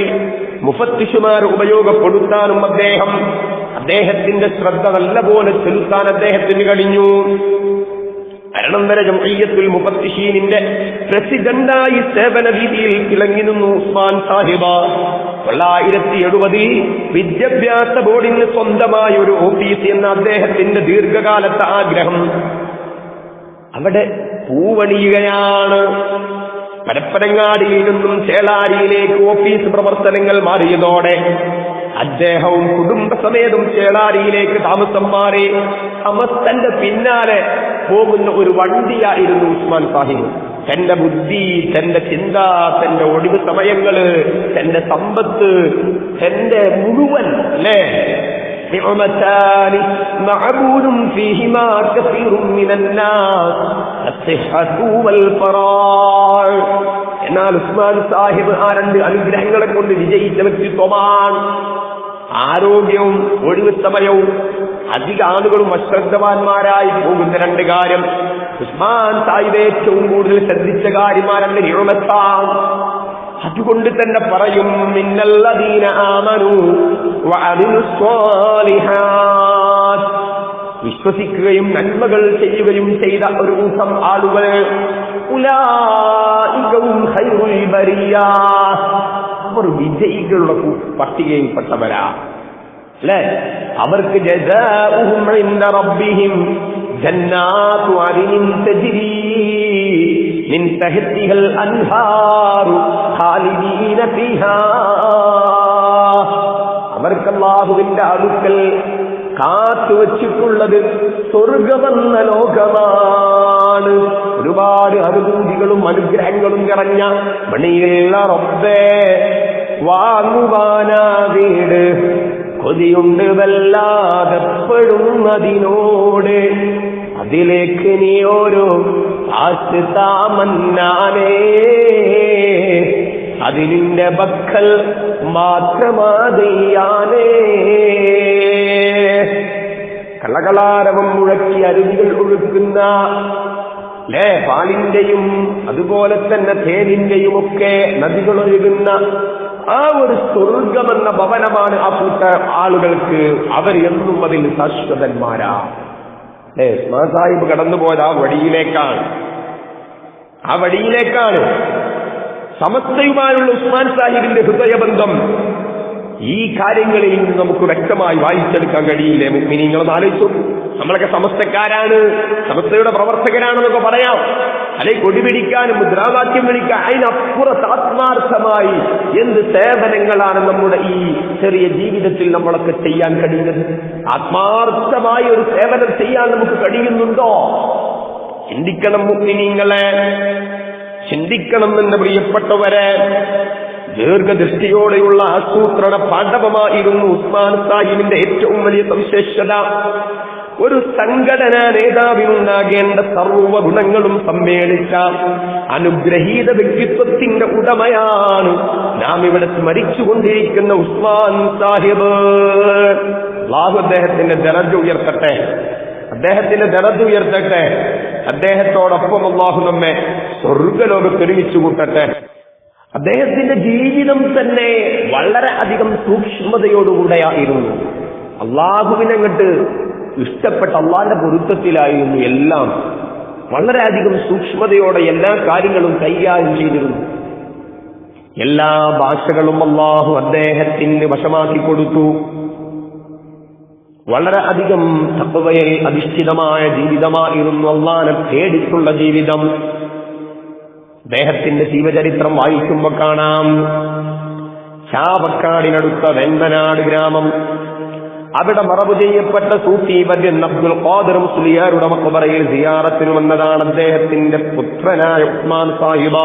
മുഫത്തിഷുമാർ ഉപയോഗപ്പെടുത്താനും അദ്ദേഹത്തിന്റെ ശ്രദ്ധ നല്ലപോലെ ചെലുത്താൻ അദ്ദേഹത്തിന് കഴിഞ്ഞു. അനന്തര ജംഇയ്യത്തുൽ മുഫത്തിഷീനിന്റെ പ്രസിഡന്റായി സേവന രീതിയിൽ തിളങ്ങി നിന്നു ഉസ്മാൻ സാഹിബ്. 1970 വിദ്യാഭ്യാസ ബോർഡിന് സ്വന്തമായ ഒരു ഓഫീസ് എന്ന അദ്ദേഹത്തിന്റെ ദീർഘകാലത്തെ ആഗ്രഹം അവിടെ പൂവണിയുകയാണ്. പരപ്പനങ്ങാടിയിൽ നിന്നും ചേളാരിയിലേക്ക് ഓഫീസ് പ്രവർത്തനങ്ങൾ മാറിയതോടെ അദ്ദേഹവും കുടുംബസമേതം ചേളാരിയിലേക്ക് താമസം മാറി. സമസ്തന്റെ പിന്നാലെ പോകുന്ന ഒരു വണ്ടിയായിരുന്നു ഉസ്മാൻ സാഹിബ്. തന്റെ ബുദ്ധി, തന്റെ ചിന്ത, തന്റെ ഒഴിവ് സമയങ്ങള്, തന്റെ സമ്പത്ത്, തന്റെ മുഴുവൻ نعمتان معبود فيهما كثير من الناس الصحة والفراغ. എന്നാൽ ഉസ്മാൻ സാഹിബ് ആ രണ്ട് അനുഗ്രഹങ്ങളെ കൊണ്ട് വിജയിച്ച വ്യക്തിത്വമാണ്. ആരോഗ്യവും ഒഴിവ് സമയവും. അധിക ആളുകളും അശ്രദ്ധവാന്മാരായി പോകുന്ന രണ്ട് കാര്യം. ഉസ്മാൻ സാഹിബ് ഏറ്റവും കൂടുതൽ ശ്രദ്ധിച്ച കാര്യം ആ രണ്ട് നിയമത്താണ്. അതുകൊണ്ട് തന്നെ പറയും, മിന്നല്ലദീന ആമനൂ വഅമിലുസ് സ്വാലിഹാത്ത്, വിശ്വസിക്കുകയും നന്മകൾ ചെയ്യുകയും ചെയ്ത ഒരു കൂട്ടം ആളുകൾ, ഉലൈകഹും ഖൈറുൽ ബരിയ്യ, അവർ വിജയികളുടെ പട്ടികയിൽപ്പെട്ടവരാ. അല്ലേ? അവർക്ക് ജസാഉഹും ഇൻദ റബ്ബിഹിം ജന്നാതു അദ്നിൻ തജ്രി മിൻ തഹ്തിഹൽ അൻഹാറു ഖാലിദീന ഫീഹാ. അവർക്ക് അല്ലാഹുവിന്റെ അടുക്കൽ കാത്തുവച്ചിട്ടുള്ളത് സ്വർഗമെന്ന ലോകമാണ്. ഒരുപാട് അനുഭൂതികളും അനുഗ്രഹങ്ങളും നിറഞ്ഞ മണിയുള്ള റബ്ബേ, വാങ്ങുവാനാ വീട് കൊതിയുണ്ട് വല്ലാതെപ്പെടുന്നതിനോട്, അതിലേക്ക് നീ ഓരോ ആശ്രിതാമന്നാനേ, അതിനിന്റെ ബക്കൽ മാത്രമാതയ്യാനേ. കളകളാരവം മുഴക്കി അരുവികൾ ഒഴുക്കുന്ന പാലിന്റെയും അതുപോലെ തന്നെ തേനിന്റെയും ഒക്കെ നദികൾ ഒഴുകുന്ന ആ ഒരു സ്വർഗമെന്ന ഭവനമാണ് ആ കൂട്ട ആളുകൾക്ക്. അവർ എന്നും അതിൽ ശാശ്വതന്മാരാ. ഉസ്മാൻ സാഹിബ് കടന്നുപോയത് ആ വഴിയിലേക്കാണ്. സമസ്തയുമായുള്ള ഉസ്മാൻ സാഹിബിന്റെ ഹൃദയബന്ധം ഈ കാര്യങ്ങളിൽ നിന്ന് നമുക്ക് വ്യക്തമായി വായിച്ചെടുക്കാൻ കഴിയില്ലേ? മുഅ്മിനീങ്ങളൊന്ന് ആലോചിച്ചു. നമ്മളൊക്കെ സമസ്തക്കാരാണ്, സമസ്തയുടെ പ്രവർത്തകരാണെന്നൊക്കെ പറയാം, അല്ലെങ്കിൽ കൊടിപിടിക്കാനും മുദ്രാവാക്യം വിളിക്കാൻ, അതിനപ്പുറത്ത് ആത്മാർത്ഥമായി എന്ത് സേവനങ്ങളാണ് നമ്മുടെ ഈ ചെറിയ ജീവിതത്തിൽ നമ്മളൊക്കെ ചെയ്യാൻ കഴിയുന്നത്? ആത്മാർത്ഥമായി ഒരു സേവനം ചെയ്യാൻ നമുക്ക് കഴിയുന്നുണ്ടോ? ചിന്തിക്കണം മുഅ്മിനീങ്ങളെ, ചിന്തിക്കണം എന്ന് പ്രിയപ്പെട്ടവരെ. ദീർഘദൃഷ്ടിയോടെയുള്ള ആസൂത്രണ പാണ്ഡവമായിരുന്നു ഉസ്മാൻ സാഹിബിന്റെ ഏറ്റവും വലിയ സവിശേഷത. ഒരു സംഘടനാ നേതാവിനുണ്ടാകേണ്ട സർവ്വ ഗുണങ്ങളും സമ്മേളിച്ച അനുഗ്രഹീത വ്യക്തിത്വത്തിന്റെ ഉടമയാണ് നാം ഇവിടെ സ്മരിച്ചുകൊണ്ടിരിക്കുന്ന ഉസ്മാൻ സാഹിബ്. അല്ലാഹു അദ്ദേഹത്തിന്റെ ദറജ ഉയർത്തട്ടെ, അദ്ദേഹത്തോടൊപ്പം അല്ലാഹു നമ്മെ സ്വർഗ്ഗലോകത്ത് ഒരുമിച്ച് കൂട്ടട്ടെ. അദ്ദേഹത്തിന്റെ ജീവിതം തന്നെ വളരെ അധികം സൂക്ഷ്മതയോടുകൂടെയായിരുന്നു. അള്ളാഹുവിനങ്ങട്ട് ഇഷ്ടപ്പെട്ട അള്ളാന്റെ പൊരുത്തത്തിലായിരുന്നു എല്ലാം. വളരെയധികം സൂക്ഷ്മതയോടെ എല്ലാ കാര്യങ്ങളും കൈകാര്യം ചെയ്തിരുന്നു. എല്ലാ ഭാഷകളും അള്ളാഹു അദ്ദേഹത്തിന് വശമാക്കി കൊടുത്തു. വളരെ അധികം തഖ്വയിൽ അധിഷ്ഠിതമായ ജീവിതമായിരുന്നു, അള്ളാനെ പേടിച്ചുള്ള ജീവിതം. അദ്ദേഹത്തിന്റെ ജീവചരിത്രം വായിക്കുമ്പോൾ കാണാം, ചാവക്കാടിനടുത്ത വെമ്പനാട് ഗ്രാമം, അവിടെ മറവ് ചെയ്യപ്പെട്ട സൂഫി വര്യൻ അബ്ദുൽ ഖാദിർ മുസ്ലിയാരുടെ മഖബറയിൽ സിയാറത്തിന് വന്നതാണ് അദ്ദേഹത്തിന്റെ പുത്രനായ ഉസ്മാൻ സാഹിബ.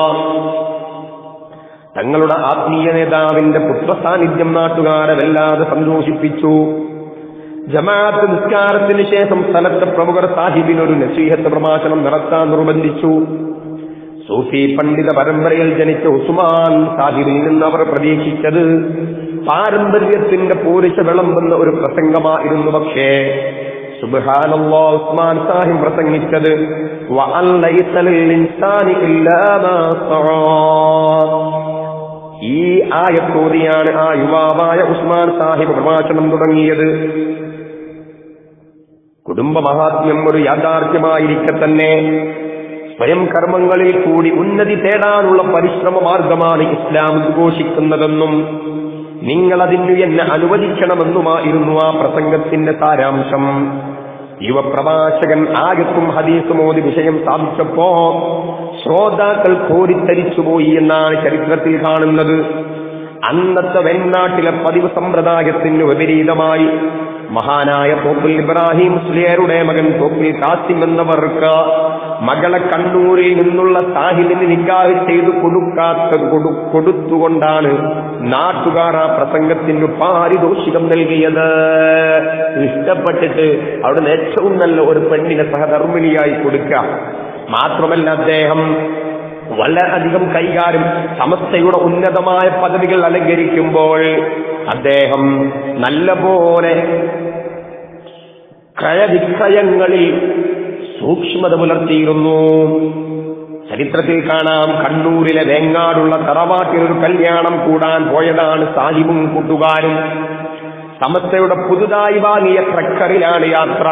തങ്ങളുടെ ആത്മീയ നേതാവിന്റെ പുത്ര സാന്നിധ്യം നാട്ടുകാരെ വല്ലാതെ സന്തോഷിപ്പിച്ചു. ജമാഅത്ത് നിസ്കാരത്തിന് ശേഷം സ്ഥലത്തെ പ്രമുഖർ സാഹിബിനൊരു നസീഹത്ത് പ്രഭാഷണം നടത്താൻ നിർബന്ധിച്ചു. സൂഫി പണ്ഡിത പരമ്പരയിൽ ജനിച്ച ഉസ്മാൻ സാഹിബിൽ നിന്ന് അവർ പ്രതീക്ഷിച്ചത് പാരമ്പര്യത്തിന്റെ പോരിശ വിളമ്പുന്ന ഒരു പ്രസംഗമായിരുന്നു. പക്ഷേ സുബ്ഹാനല്ലാഹ്, ഉസ്മാൻ സാഹിബ് പ്രസംഗിച്ചത് വഅൻ ലൈസ ലിൽ ഇൻസാനി ഇല്ലാ മാ സഅ. ഈ ആയത്തോടെയാണ് ആ യുവാവായ ഉസ്മാൻ സാഹിബ് പ്രഭാഷണം തുടങ്ങിയത്. കുടുംബ മഹാത്മ്യം ഒരു യാഥാർത്ഥ്യമായിരിക്കെ തന്നെ സ്വയം കർമ്മങ്ങളിൽ കൂടി ഉന്നതി തേടാനുള്ള പരിശ്രമ മാർഗമാണ് ഇസ്ലാം ഉദ്ഘോഷിക്കുന്നതെന്നും നിങ്ങളതിനു എന്നെ അനുവദിക്കണമെന്നുമായിരുന്നു ആ പ്രസംഗത്തിന്റെ സാരാംശം. യുവപ്രഭാഷകൻ ആയത്തും ഹദീസും ഓതി വിഷയം സാധിച്ചപ്പോ ശ്രോതാക്കൾ കോരിത്തരിച്ചുപോയി എന്നാണ് ചരിത്രത്തിൽ കാണുന്നത്. അന്നത്തെ വെൺനാട്ടിലെ പതിവ് സമ്പ്രദായത്തിന് വിപരീതമായി മഹാനായ തോപ്പിൽ ഇബ്രാഹിം മുസ്ലിയാരുടെ മകൻ തോപ്പിൽ കാസിം എന്നവർക്ക് മകളെ കണ്ണൂരിൽ നിന്നുള്ള സാഹിബിന് നിക്കാഹ് ചെയ്തു കൊടുത്തുകൊണ്ടാണ് നാട്ടുകാർ ആ പ്രസംഗത്തിന് പാരിതോഷികം നൽകിയത്. ഇഷ്ടപ്പെട്ടിട്ട് അവിടുന്ന് ഏറ്റവും നല്ല ഒരു പെണ്ണിനെ സഹധർമ്മിണിയായി കൊടുക്കുക. മാത്രമല്ല, അദ്ദേഹം വളരെയധികം കൈകാര്യം സമസ്തയുടെ ഉന്നതമായ പദവികൾ അലങ്കരിക്കുമ്പോൾ അദ്ദേഹം നല്ലപോലെ ക്രയവിക്രയങ്ങളിൽ സൂക്ഷ്മത പുലർത്തിയിരുന്നു. ചരിത്രത്തിൽ കാണാം, കണ്ണൂരിലെ വേങ്ങാടുള്ള തറവാട്ടിലൊരു കല്യാണം കൂടാൻ പോയതാണ് സാഹിബും കൂട്ടുകാരും. സമസ്തയുടെ പുതുതായി വാങ്ങിയ ട്രക്കറിലാണ് യാത്ര.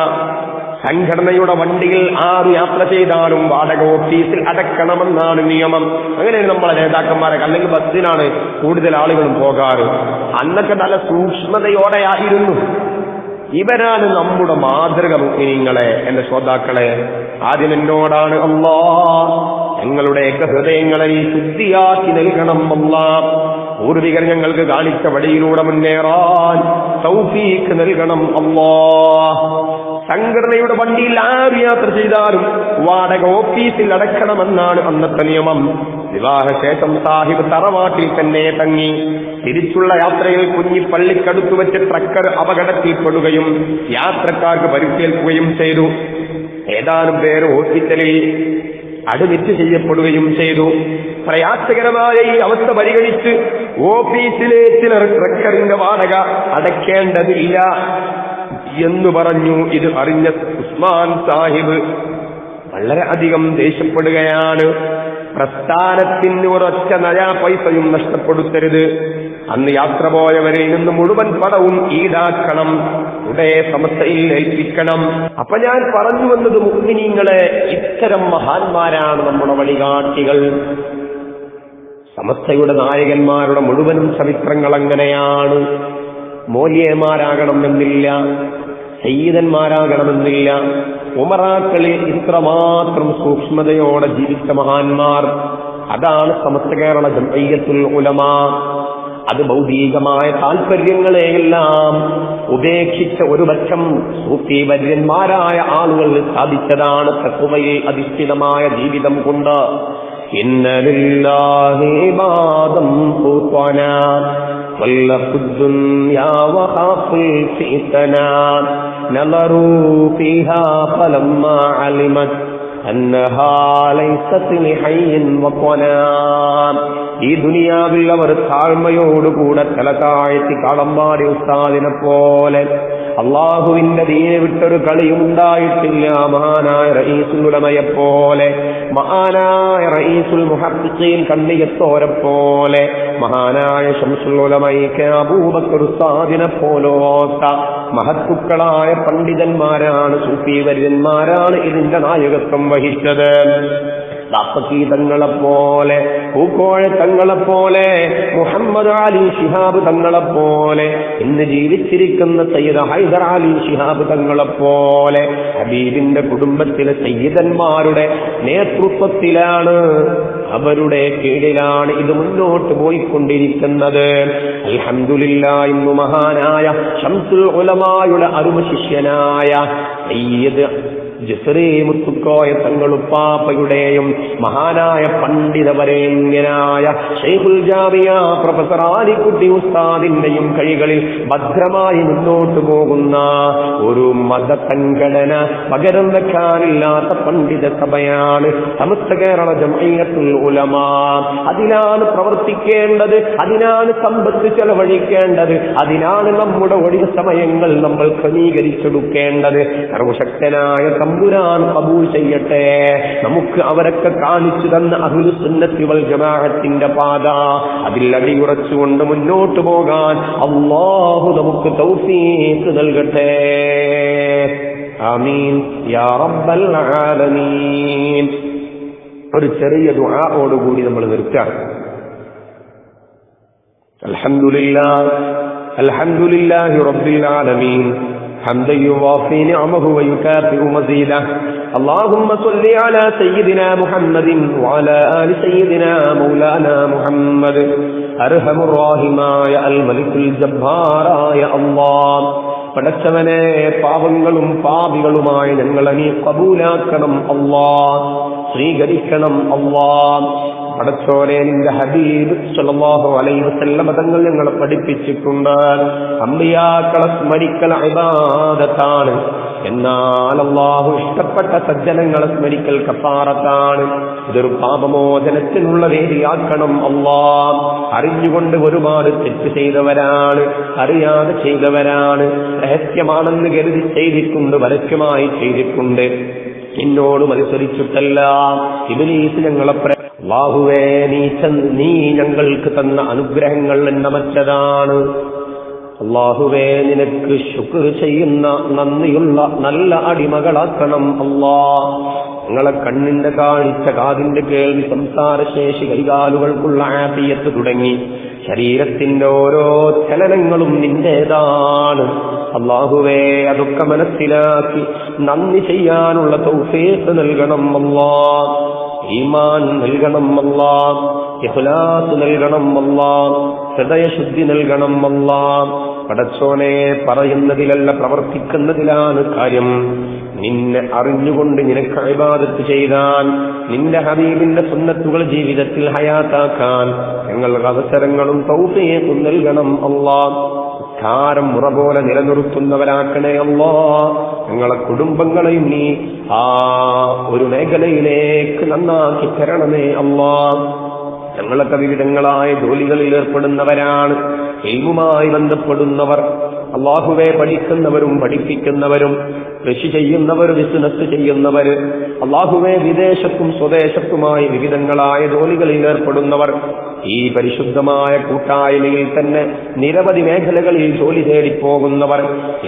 സംഘടനയുടെ വണ്ടിയിൽ 6 യാത്ര ചെയ്താലും വാടക ഓഫീസിൽ അടക്കണമെന്നാണ് നിയമം. അങ്ങനെയാണ് നമ്മളെ നേതാക്കന്മാരൊക്കെ. അല്ലെങ്കിൽ ബസ്സിനാണ് കൂടുതൽ ആളുകളും പോകാറ്. അന്നൊക്കെ നല്ല സൂക്ഷ്മതയോടെയായിരുന്നു. ഇവരാണ് നമ്മുടെ മാതൃക. മുഅ്മിനീങ്ങളെ, എന്റെ ശ്രോതാക്കളെ, ആദ്യം എന്നോടാണ് അല്ലാഹ് ഞങ്ങളുടെയൊക്കെ ഹൃദയങ്ങളെ നീ ശുദ്ധിയാക്കി നൽകണം അല്ലാഹ്. പൂർവികർ ഞങ്ങൾക്ക് കാണിച്ച വഴിയിലൂടെ മുന്നേറാൻ തൗഫീഖ് നൽകണം അല്ലാഹ്. സംഘടനയുടെ വണ്ടിയിൽ 6 യാത്ര ചെയ്താലും വാടക ഓഫീസിൽ അടക്കണമെന്നാണ് അന്നത്തെ നിയമം. വിവാഹശേഷം സാഹിബ് തറവാട്ടിൽ തന്നെ തങ്ങി. തിരിച്ചുള്ള യാത്രയിൽ കുഞ്ഞിപ്പള്ളിക്കടുത്തു വെച്ച് ട്രക്കർ അപകടത്തിൽപ്പെടുകയും യാത്രക്കാർക്ക് പരിക്കേൽക്കുകയും ചെയ്തു. ഏതാനും പേർ ഹോസ്പിറ്റലിൽ അഡ്മിറ്റ് ചെയ്യപ്പെടുകയും ചെയ്തു. പ്രയാസകരമായ ഈ അവസ്ഥ പരിഗണിച്ച് ഓഫീസിലെ ചിലർ ട്രക്കറിന്റെ വാടക അടയ്ക്കേണ്ടതില്ല എന്ന് പറഞ്ഞു. ഇത് അറിഞ്ഞ ഉസ്മാൻ സാഹിബ് വളരെ അധികം ദേഷ്യപ്പെടുകയാണ്. പ്രസ്ഥാനത്തിന് ഒരൊറ്റ നയാ പൈസയും നഷ്ടപ്പെടുത്തരുത്. അന്ന് യാത്ര പോയവരിൽ നിന്ന് മുഴുവൻ പണവും ഈടാക്കണം, ഉടനെ സമസ്തയിൽ ഏൽപ്പിക്കണം. അപ്പൊ ഞാൻ പറഞ്ഞു വന്നത്, മുഅ്മിനീങ്ങളെ, ഇത്തരം മഹാന്മാരാണ് നമ്മുടെ വഴികാട്ടികൾ. സമസ്തയുടെ നായകന്മാരുടെ മുഴുവനും ചരിത്രങ്ങൾ അങ്ങനെയാണ്. മൗലിയമാരാകണമെന്നില്ല, സയ്യിദന്മാരാകണമെന്നില്ല. ഉമറാക്കളിൽ ഇത്രമാത്രം സൂക്ഷ്മതയോടെ ജീവിച്ച മഹാന്മാർ. അതാണ് സമസ്ത കേരള ജംഇയ്യത്തുൽ ഉലമാ. അത് ഭൗതികമായ താൽപര്യങ്ങളെയെല്ലാം ഉപേക്ഷിച്ച ഒരു പക്ഷം സൂഫി വര്യന്മാരായ ആളുകൾ സാധിച്ചതാണ് തഖ്വയിൽ അധിഷ്ഠിതമായ ജീവിതം കൊണ്ട്. ഇന്ന ലില്ലാഹി ഇബാദൻ ഫുത്വനാ വല്ലഖുദ് ദുനിയാ വഖാഫുൽ ഫിതനാ നളറൂ ഫീഹാ ഫലമ്മാ അലിമത് അന്നഹാ ലൈസത് ലിഹയ്യിൻ വഖനാ. ഈ ദുനിയാവിൽ അവർ താഴ്മയോടുകൂടെ തല താഴ്ത്തി കാളമ്പാടി ഉസ്താദിനെ പോലെ അള്ളാഹുവിന്റെ ദീനെ വിട്ടൊരു കളിയുണ്ടായിട്ടില്ല. മഹാനായ റഈസുൽ ഉലമയെ പോലെ, മഹാനായ റഈസുൽ മുഹദ്ദിസീൻ കണ്ണിയത്തോരെ പോലെ, മഹാനായ ശംസുൽ ഉലമയ്ക്ക് അബൂബക്കർ ഉസ്താദിനെ പോലോത്ത മഹത്തുക്കളായ പണ്ഡിതന്മാരാണ്, സൂഫി വര്യന്മാരാണ് ഇതിന്റെ നായകത്വം വഹിച്ചത്. തങ്ങളെപ്പോലെ, പൂക്കോഴ തങ്ങളെപ്പോലെ, മുഹമ്മദ് അലി ശിഹാബ് തങ്ങളെപ്പോലെ, ഇന്ന് ജീവിച്ചിരിക്കുന്ന സയ്യിദ് ഹൈദർ അലി ശിഹാബ് തങ്ങളെപ്പോലെ ഹബീബിന്റെ കുടുംബത്തിലെ സയ്യിദന്മാരുടെ നേതൃത്വത്തിലാണ് അവരുടെ കീഴിലാണ് ഇത് മുന്നോട്ട് പോയിക്കൊണ്ടിരിക്കുന്നത്. അൽഹംദുലില്ലാഹ്, ഇന്ന് മഹാനായ ശംസുൽ ഉലമായുടെ അരുമ ശിഷ്യനായ സയ്യിദ് ജസ്രീ മുത്തുക്കോയ തങ്ങളുപ്പാപ്പയുടെയും മഹാനായ പണ്ഡിതവരേണ്യനായ ശൈഖുൽ ജാമിയ പ്രൊഫസർ ആലിക്കുട്ടി ഉസ്താദിന്റെയും കൈകളിൽ ഭദ്രമായി മുന്നോട്ട് പോകുന്ന ഒരു മതസംഘടന, പകരം വെക്കാനില്ലാത്ത പണ്ഡിത സഭയാണ് സമസ്ത കേരള ജംഇയ്യത്തുൽ ഉലമാ. അതിനാണ് പ്രവർത്തിക്കേണ്ടത്, അതിനാണ് സമ്പത്ത് ചെലവഴിക്കേണ്ടത്, അതിനാണ് നമ്മുടെ ഒഴിവ് സമയങ്ങൾ നമ്മൾ ക്രമീകരിച്ചെടുക്കേണ്ടത്. സർവശക്തനായ തമ്പുരാൻ കബൂൽ ചെയ്യട്ടെ. നമുക്ക് അവരൊക്കെ കാണിച്ചു തന്ന അഹ്ലുസ് സുന്നത്തി വൽ ജമാഅത്തിന്റെ പാത, അതിൽ അടിയുറച്ചുകൊണ്ട് മുന്നോട്ട് പോകാൻ അല്ലാഹു നമുക്ക് തൗഫീഖ് നൽകട്ടെ. ആമീൻ യാ റബ്ബൽ ആലമീൻ. ഒരു ചെറിയ ദുആഓടുകൂടി നമ്മൾ നിർത്താം. അൽഹംദുലില്ലാഹി റബ്ബിൽ ആലമീൻ حمدا يوافي نعمه ويكافئ مزيده. اللهم صل على سيدنا محمد وعلى آل سيدنا مولانا محمد. أرحم الراحماയ അൽമലിക്കുൽ ജബ്ബാറായ അല്ലാഹ്, പടച്ചവനെ പാവങ്ങളും പാപികളുമായ ഞങ്ങളെ നീ കബൂലാക്കണം അല്ലാഹ്, സ്വീകരിക്കണം അല്ലാഹ്. പടച്ചോനെ, നിന്റെ ഹബീബ് സല്ലല്ലാഹു അലൈഹി വസല്ലം തങ്ങൾ ഞങ്ങളെ പഠിപ്പിച്ചിട്ടുണ്ട്, അമ്പിയാക്കളെ സ്മരിക്കൽ ഇബാദത്താണ്, എന്നാൽ അല്ലാഹു ഇഷ്ടപ്പെട്ട സജ്ജനങ്ങളെ സ്മരിക്കൽ കഫാറത്താണ്. ഇതൊരു പാപമോചനത്തിനുള്ള വേദിയാക്കണം അല്ലാഹ്. അറിഞ്ഞുകൊണ്ട് ഒരുപാട് തെറ്റ് ചെയ്തവരാണ്, അറിയാതെ ചെയ്തവരാണ്, രഹസ്യമാണെന്ന് കരുതി ചെയ്തിട്ടുണ്ട്, പരസ്യമായി ചെയ്തിട്ടുണ്ട്. നിന്നോട് മത്സരിച്ചിട്ടല്ല, ഇബ്ലീസ് ഞങ്ങളെ അല്ലാഹുവേ, നീ ഞങ്ങൾക്ക് തന്ന അനുഗ്രഹങ്ങൾ എണ്ണമറ്റതാണ്. അല്ലാഹുവേ, നിനക്ക് ശുക്ർ ചെയ്യുന്ന നന്ദിയുള്ള നല്ല അടിമകളാക്കണം അല്ലാഹ്. ഞങ്ങളെ കണ്ണിന്റെ കാഴ്ച, കാതിന്റെ കേൾവി, സംസാരശേഷി, കൈകാലുകൾക്കുള്ള ആഫിയത്ത് തുടങ്ങി ശരീരത്തിന്റെ ഓരോ ചലനങ്ങളും നിന്റേതാണ് അല്ലാഹുവേ. അതൊക്കെ മനസ്സിലാക്കി നന്ദി ചെയ്യാനുള്ള തൗഫീഖ് നൽകണം അല്ലാഹ്. ഈമാൻ നൽകണം അല്ലാഹ്, ഇഖ്ലാസ് നൽകണം അല്ലാഹ്, ഹൃദയശുദ്ധി നൽകണം അല്ലാഹ്. പടച്ചോനെ, പറയുന്നതിലല്ല പ്രവർത്തിക്കുന്നതിലാണ് കാര്യം. നിന്നെ അറിഞ്ഞുകൊണ്ട് നിനക്ക് ഇബാദത്ത് ചെയ്താൽ, നിന്റെ ഹബീബിന്റെ സുന്നത്തുകൾ ജീവിതത്തിൽ ഹയാത്താക്കാൻ ഞങ്ങൾക്ക് അവസരങ്ങളും തൗഫീഖും നൽകണം അല്ലാഹ്. ധാരം മുറ പോലെ നിലനിർത്തുന്നവരാക്കണേ അല്ലാഹ്. ഞങ്ങളെ കുടുംബങ്ങളെയും നീ ആ ഒരു മേഖലയിലേക്ക് നന്നാക്കി തരണമേ അല്ലാഹ്. ഞങ്ങളൊക്കെ വിവിധങ്ങളായ ജോലികളിൽ ഏർപ്പെടുന്നവരാണ്, ഇൽമുമായി ബന്ധപ്പെടുന്നവർ, അല്ലാഹുവേ, പഠിക്കുന്നവരും പഠിപ്പിക്കുന്നവരും, കൃഷി ചെയ്യുന്നവർ, ബിസിനസ് ചെയ്യുന്നവർ, അല്ലാഹുവേ, വിദേശത്തും സ്വദേശത്തുമായി വിവിധങ്ങളായ ജോലികളിൽ ഏർപ്പെടുന്നവർ, ഈ പരിശുദ്ധമായ കൂട്ടായ്മയിൽ തന്നെ നിരവധി മേഖലകളിൽ ജോലി തേടിപ്പോകുന്നവർ,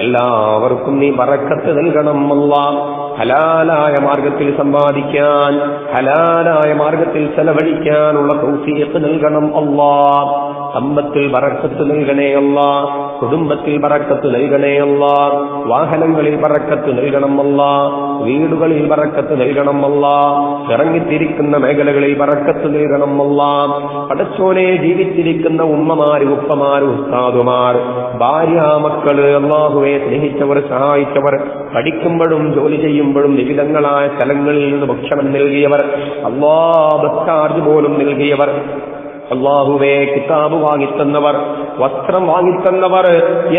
എല്ലാവർക്കും നീ ബറക്കത്ത് നൽകണം അല്ലാഹ്. ഹലാലായ മാർഗത്തിൽ സമ്പാദിക്കാൻ, ഹലാലായ മാർഗത്തിൽ ചെലവഴിക്കാനുള്ള തൗഫീഖ് നൽകണം അല്ലാഹ്. സമ്പത്തിൽ ബറക്കത്ത് നൽകണേ അല്ലാഹ്, കുടുംബത്തിൽ ബറക്കത്ത് നൽകണേ അല്ലാഹ്, വാഹനങ്ങളിൽ ബറക്കത്ത് നൽകണം അല്ലാഹ്, വീടുകളിൽ ബറക്കത്ത് നൽകണം അല്ലാഹ്, ഇറങ്ങിത്തിരിക്കുന്ന മേഖലകളിൽ ബറക്കത്ത് നൽകണം അല്ലാഹ്. പടച്ചോനെ, ജീവിച്ചിരിക്കുന്ന ഉമ്മമാര്, ഉപ്പമാര്, ഉസ്താദുമാർ, ഭാര്യ, മക്കള്, അല്ലാഹുവെ, സ്നേഹിച്ചവർ, സഹായിച്ചവർ, പഠിക്കുമ്പോഴും ജോലി ചെയ്യുമ്പോഴും വിവിധങ്ങളായ സ്ഥലങ്ങളിൽ നിന്ന് ഭക്ഷണം നൽകിയവർ, അല്ലാഹ്, ബസ് ചാർജ് പോലും നൽകിയവർ, അല്ലാഹുവേ, കിതാബ് വാങ്ങിത്തന്നവർ, വസ്ത്രം വാങ്ങിത്തന്നവർ,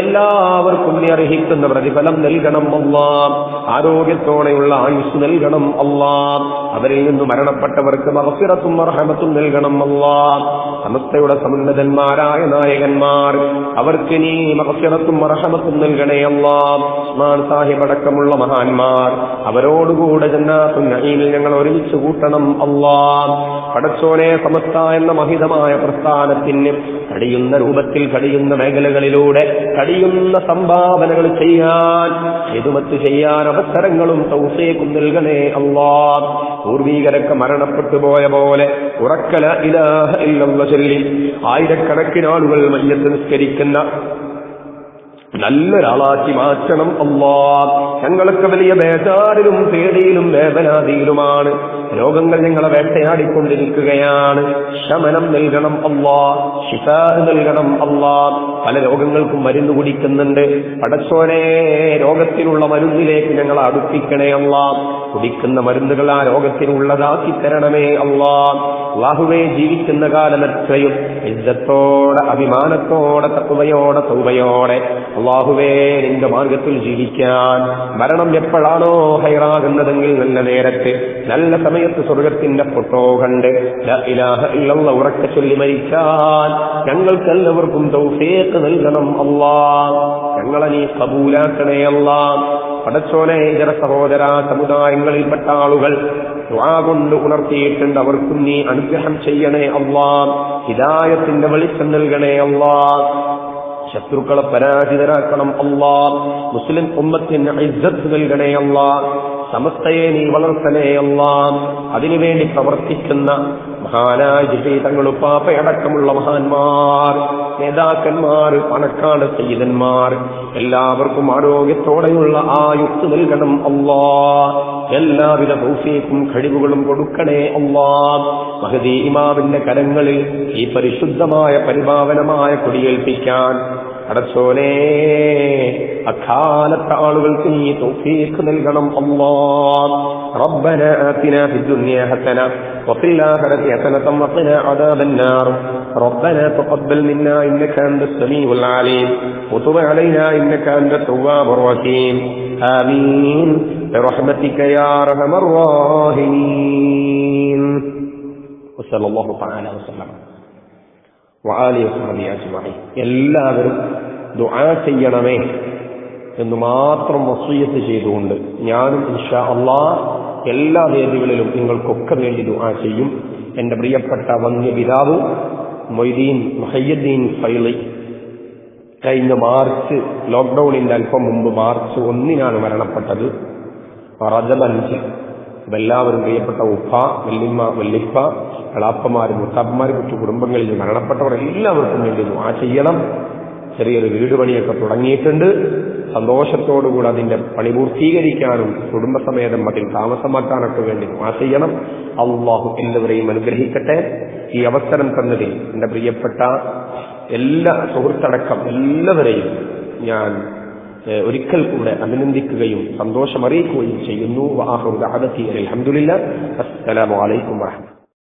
എല്ലാവർക്കും നീ അർഹിക്കുന്ന പ്രതിഫലം നൽകണം അല്ലാഹ്. ആരോഗ്യത്തോടെയുള്ള ആയുസ് നൽകണം അല്ലാഹ്. അവരിൽ നിന്ന് മരണപ്പെട്ടവർക്ക് മഗ്ഫിറത്തും റഹ്മത്തും നൽകണം അല്ലാഹ്. സമസ്തയുടെ സമുന്നതന്മാരായ നായകന്മാർ, അവർക്ക് നീ മഗ്ഫിറത്തും റഹ്മത്തും നൽകണേ അല്ലാഹ്. ഉസ്മാൻ സാഹിബ് അടക്കമുള്ള മഹാന്മാർ, അവരോടുകൂടെ ജന്നാത്തുൽ നഈമിൽ ഞങ്ങൾ ഒരുമിച്ച് കൂട്ടണം അല്ലാഹ്. പടച്ചോനെ, സമസ്ത എന്ന മഹിതമായ പ്രസ്ഥാനത്തിന് കഴിയുന്ന രൂപത്തിൽ, കഴിയുന്ന മേഖലകളിലൂടെ കഴിയുന്ന സംഭാവനകൾ ചെയ്യാൻ, ഹിദ്മത്ത് ചെയ്യാൻ അവസരങ്ങളും തൗഫീഖും നൽകണേ അല്ലാഹ്. പൂർവീകരൊക്കെ മരണപ്പെട്ടു പോയ പോലെ ഉറക്ക ലാ ഇലാഹ ഇല്ലല്ലാഹ് ചൊല്ലി ആയിരക്കണക്കിന് ആളുകൾ മയ്യത്ത് നിസ്കരിക്കുന്ന നല്ലൊരാളാക്കി മാറ്റണം അല്ലാഹ്. ഞങ്ങളൊക്കെ വലിയ ബേജാറിലും പേടിയിലും വേദനാദിയിലുമാണ്. രോഗങ്ങൾ ഞങ്ങളെ വേട്ടയാടിക്കൊണ്ടിരിക്കുകയാണ്. ശമനം നൽകണം അല്ലാഹ്, ശിഫാ നൽകണം അല്ലാഹ്. പല രോഗങ്ങൾക്കും മരുന്ന് കുടിക്കുന്നുണ്ട്. പടച്ചോനെ, രോഗത്തിനുള്ള മരുന്നിലേക്ക് ഞങ്ങളെ അടുപ്പിക്കണേ അല്ലാഹ്. കുടിക്കുന്ന മരുന്നുകൾ ആ രോഗത്തിനുള്ളതാക്കി തരണമേ അല്ലാഹ്. അല്ലാഹുവേ, ജീവിക്കുന്ന കാലം എത്രയും ഇസ്സത്തോടെ, അഭിമാനത്തോടെ, തഖ്വയോടെ, തൗബയോടെ അല്ലാഹുവേ നിന്റെ മാർഗത്തിൽ ജീവിക്കാൻ, മരണം എപ്പോഴാണോ ഹൈറാകുന്നതെങ്കിൽ നല്ല നേരത്ത്, നല്ല സമയത്ത് സ്വർഗത്തിന്റെ ഫോട്ടോ കണ്ട് ലാ ഇലാഹ ഇല്ലല്ലാഹ് ഉറക്കെ ചൊല്ലി മരിക്കാൻ ഞങ്ങൾക്കെല്ലാവർക്കും തൗഫീഖ് നൽകണം അല്ലാഹ്. ഞങ്ങളെ നീ ഖബൂലാക്കണേ അല്ലാഹ്. പടച്ചോനെ, ഇതര സഹോദര സമുദായങ്ങളിൽപ്പെട്ട ആളുകൾ ദുആ കൊണ്ട് ഉണർത്തിയിട്ടുണ്ട്. അവർക്കും നീ അനുഗ്രഹം ചെയ്യണേ അല്ലാഹ്. ഹിദായത്തിന്റെ വെളിച്ചം നൽകണേ അല്ലാഹ്. ശത്രുക്കളെ പരാജിതരാക്കണം അല്ലാഹ്. മുസ്ലിം ഉമ്മത്തിന് ഇസ്സത്ത് നൽകണേ അല്ലാഹ്. സമസ്തയെ നീ വളർത്തണേ അല്ലാഹ്. അതിനുവേണ്ടി പ്രവർത്തിക്കുന്ന മഹാനായ ജിഫീതങ്ങൾ, ഉപ്പാപ്പയടക്കമുള്ള മഹാന്മാർ, നേതാക്കന്മാർ, പണക്കാട് സയ്യിദന്മാർ എല്ലാവർക്കും ആരോഗ്യത്തോടെയുള്ള ആയുസ് നൽകണം അല്ലാഹ്. എല്ലാവിധ തൗഫീഖും കഴിവുകളും കൊടുക്കണേ അല്ലാഹ്. മഹദി ഇമാമിന്റെ കരങ്ങളിൽ ഈ പരിശുദ്ധമായ പരിപാവനമായ കൊടിയേൽപ്പിക്കാൻ അടച്ചോനെ അക്കാലത്തെ ആളുകൾക്ക് നീ തൗഫീഖ് നൽകണം അല്ലാഹ്. റബ്ബന ആതിനാ ഫിദ്ദുനിയ ഹസന വഫിൽ ആഖിറതി ഹസനതൻ വഖിനാ അദാബന്നാർ. റബ്ബന തഖബ്ബൽ മിന്നാ ഇന്നക അൻതസ് സമീഉൽ അലീം വതുബ് അലൈനാ ഇന്നക അൻതത് തവ്വാബുർ റഹീം. ആമീൻ ബിറഹ്മതിക യാ അർഹമർ റഹീമീൻ. വസല്ലല്ലാഹു തആല വസല്ലം വആലിഹി വസഹ്ബിഹി അജ്മഈൻ. എല്ലാവരും ദുആ ചെയ്യണമേ എന്ന് മാത്രം വസിയ്യത്ത് ചെയ്തുകൊണ്ട് ഞാനും ഇൻഷാ അല്ലാഹ് എല്ലാ വേദികളിലും നിങ്ങൾക്കൊക്കെ വേണ്ടി ദുആ ചെയ്യും. എന്റെ പ്രിയപ്പെട്ട വന്യ പിതാവ് മൊയ്തീൻ മുഹയ്യദ്ദീൻ ഫൈളി കഴിഞ്ഞ മാർച്ച്, ലോക്ക്ഡൌണിന്റെ അല്പം മുമ്പ് മാർച്ച് 1 മരണപ്പെട്ടത്. റജബ് 5. എല്ലാവരും പ്രിയപ്പെട്ട ഉപ്പ, വല്യമ്മ, വല്ലിപ്പ, എളാപ്പമാര്, മുത്താപ്പമാര്, മറ്റു കുടുംബങ്ങളിൽ മരണപ്പെട്ടവർ എല്ലാവർക്കും വേണ്ടി ദുആ ചെയ്യണം. ചെറിയൊരു വീട് പണിയൊക്കെ തുടങ്ങിയിട്ടുണ്ട്. സന്തോഷത്തോടുകൂടി അതിന്റെ പണി പൂർത്തീകരിക്കാനും കുടുംബസമേതം അതിൽ താമസമാക്കാനൊക്കെ വേണ്ടി ദുആ ചെയ്യണം. അല്ലാഹു എല്ലാവരെയും അനുഗ്രഹിക്കട്ടെ. ഈ അവസരം തന്നതിൽ എന്റെ പ്രിയപ്പെട്ട എല്ലാ സുഹൃത്തടക്കം എല്ലാവരെയും ഞാൻ ഒരിക്കൽ കൂടെ അഭിനന്ദിക്കുകയും സന്തോഷമറിയിക്കുകയും ചെയ്യുന്നു. വആഖിറു ദഅവതി അൽഹംദുലില്ലാഹ്. അസ്സലാമു അലൈക്കും വറഹ്മത്തുള്ളാഹി.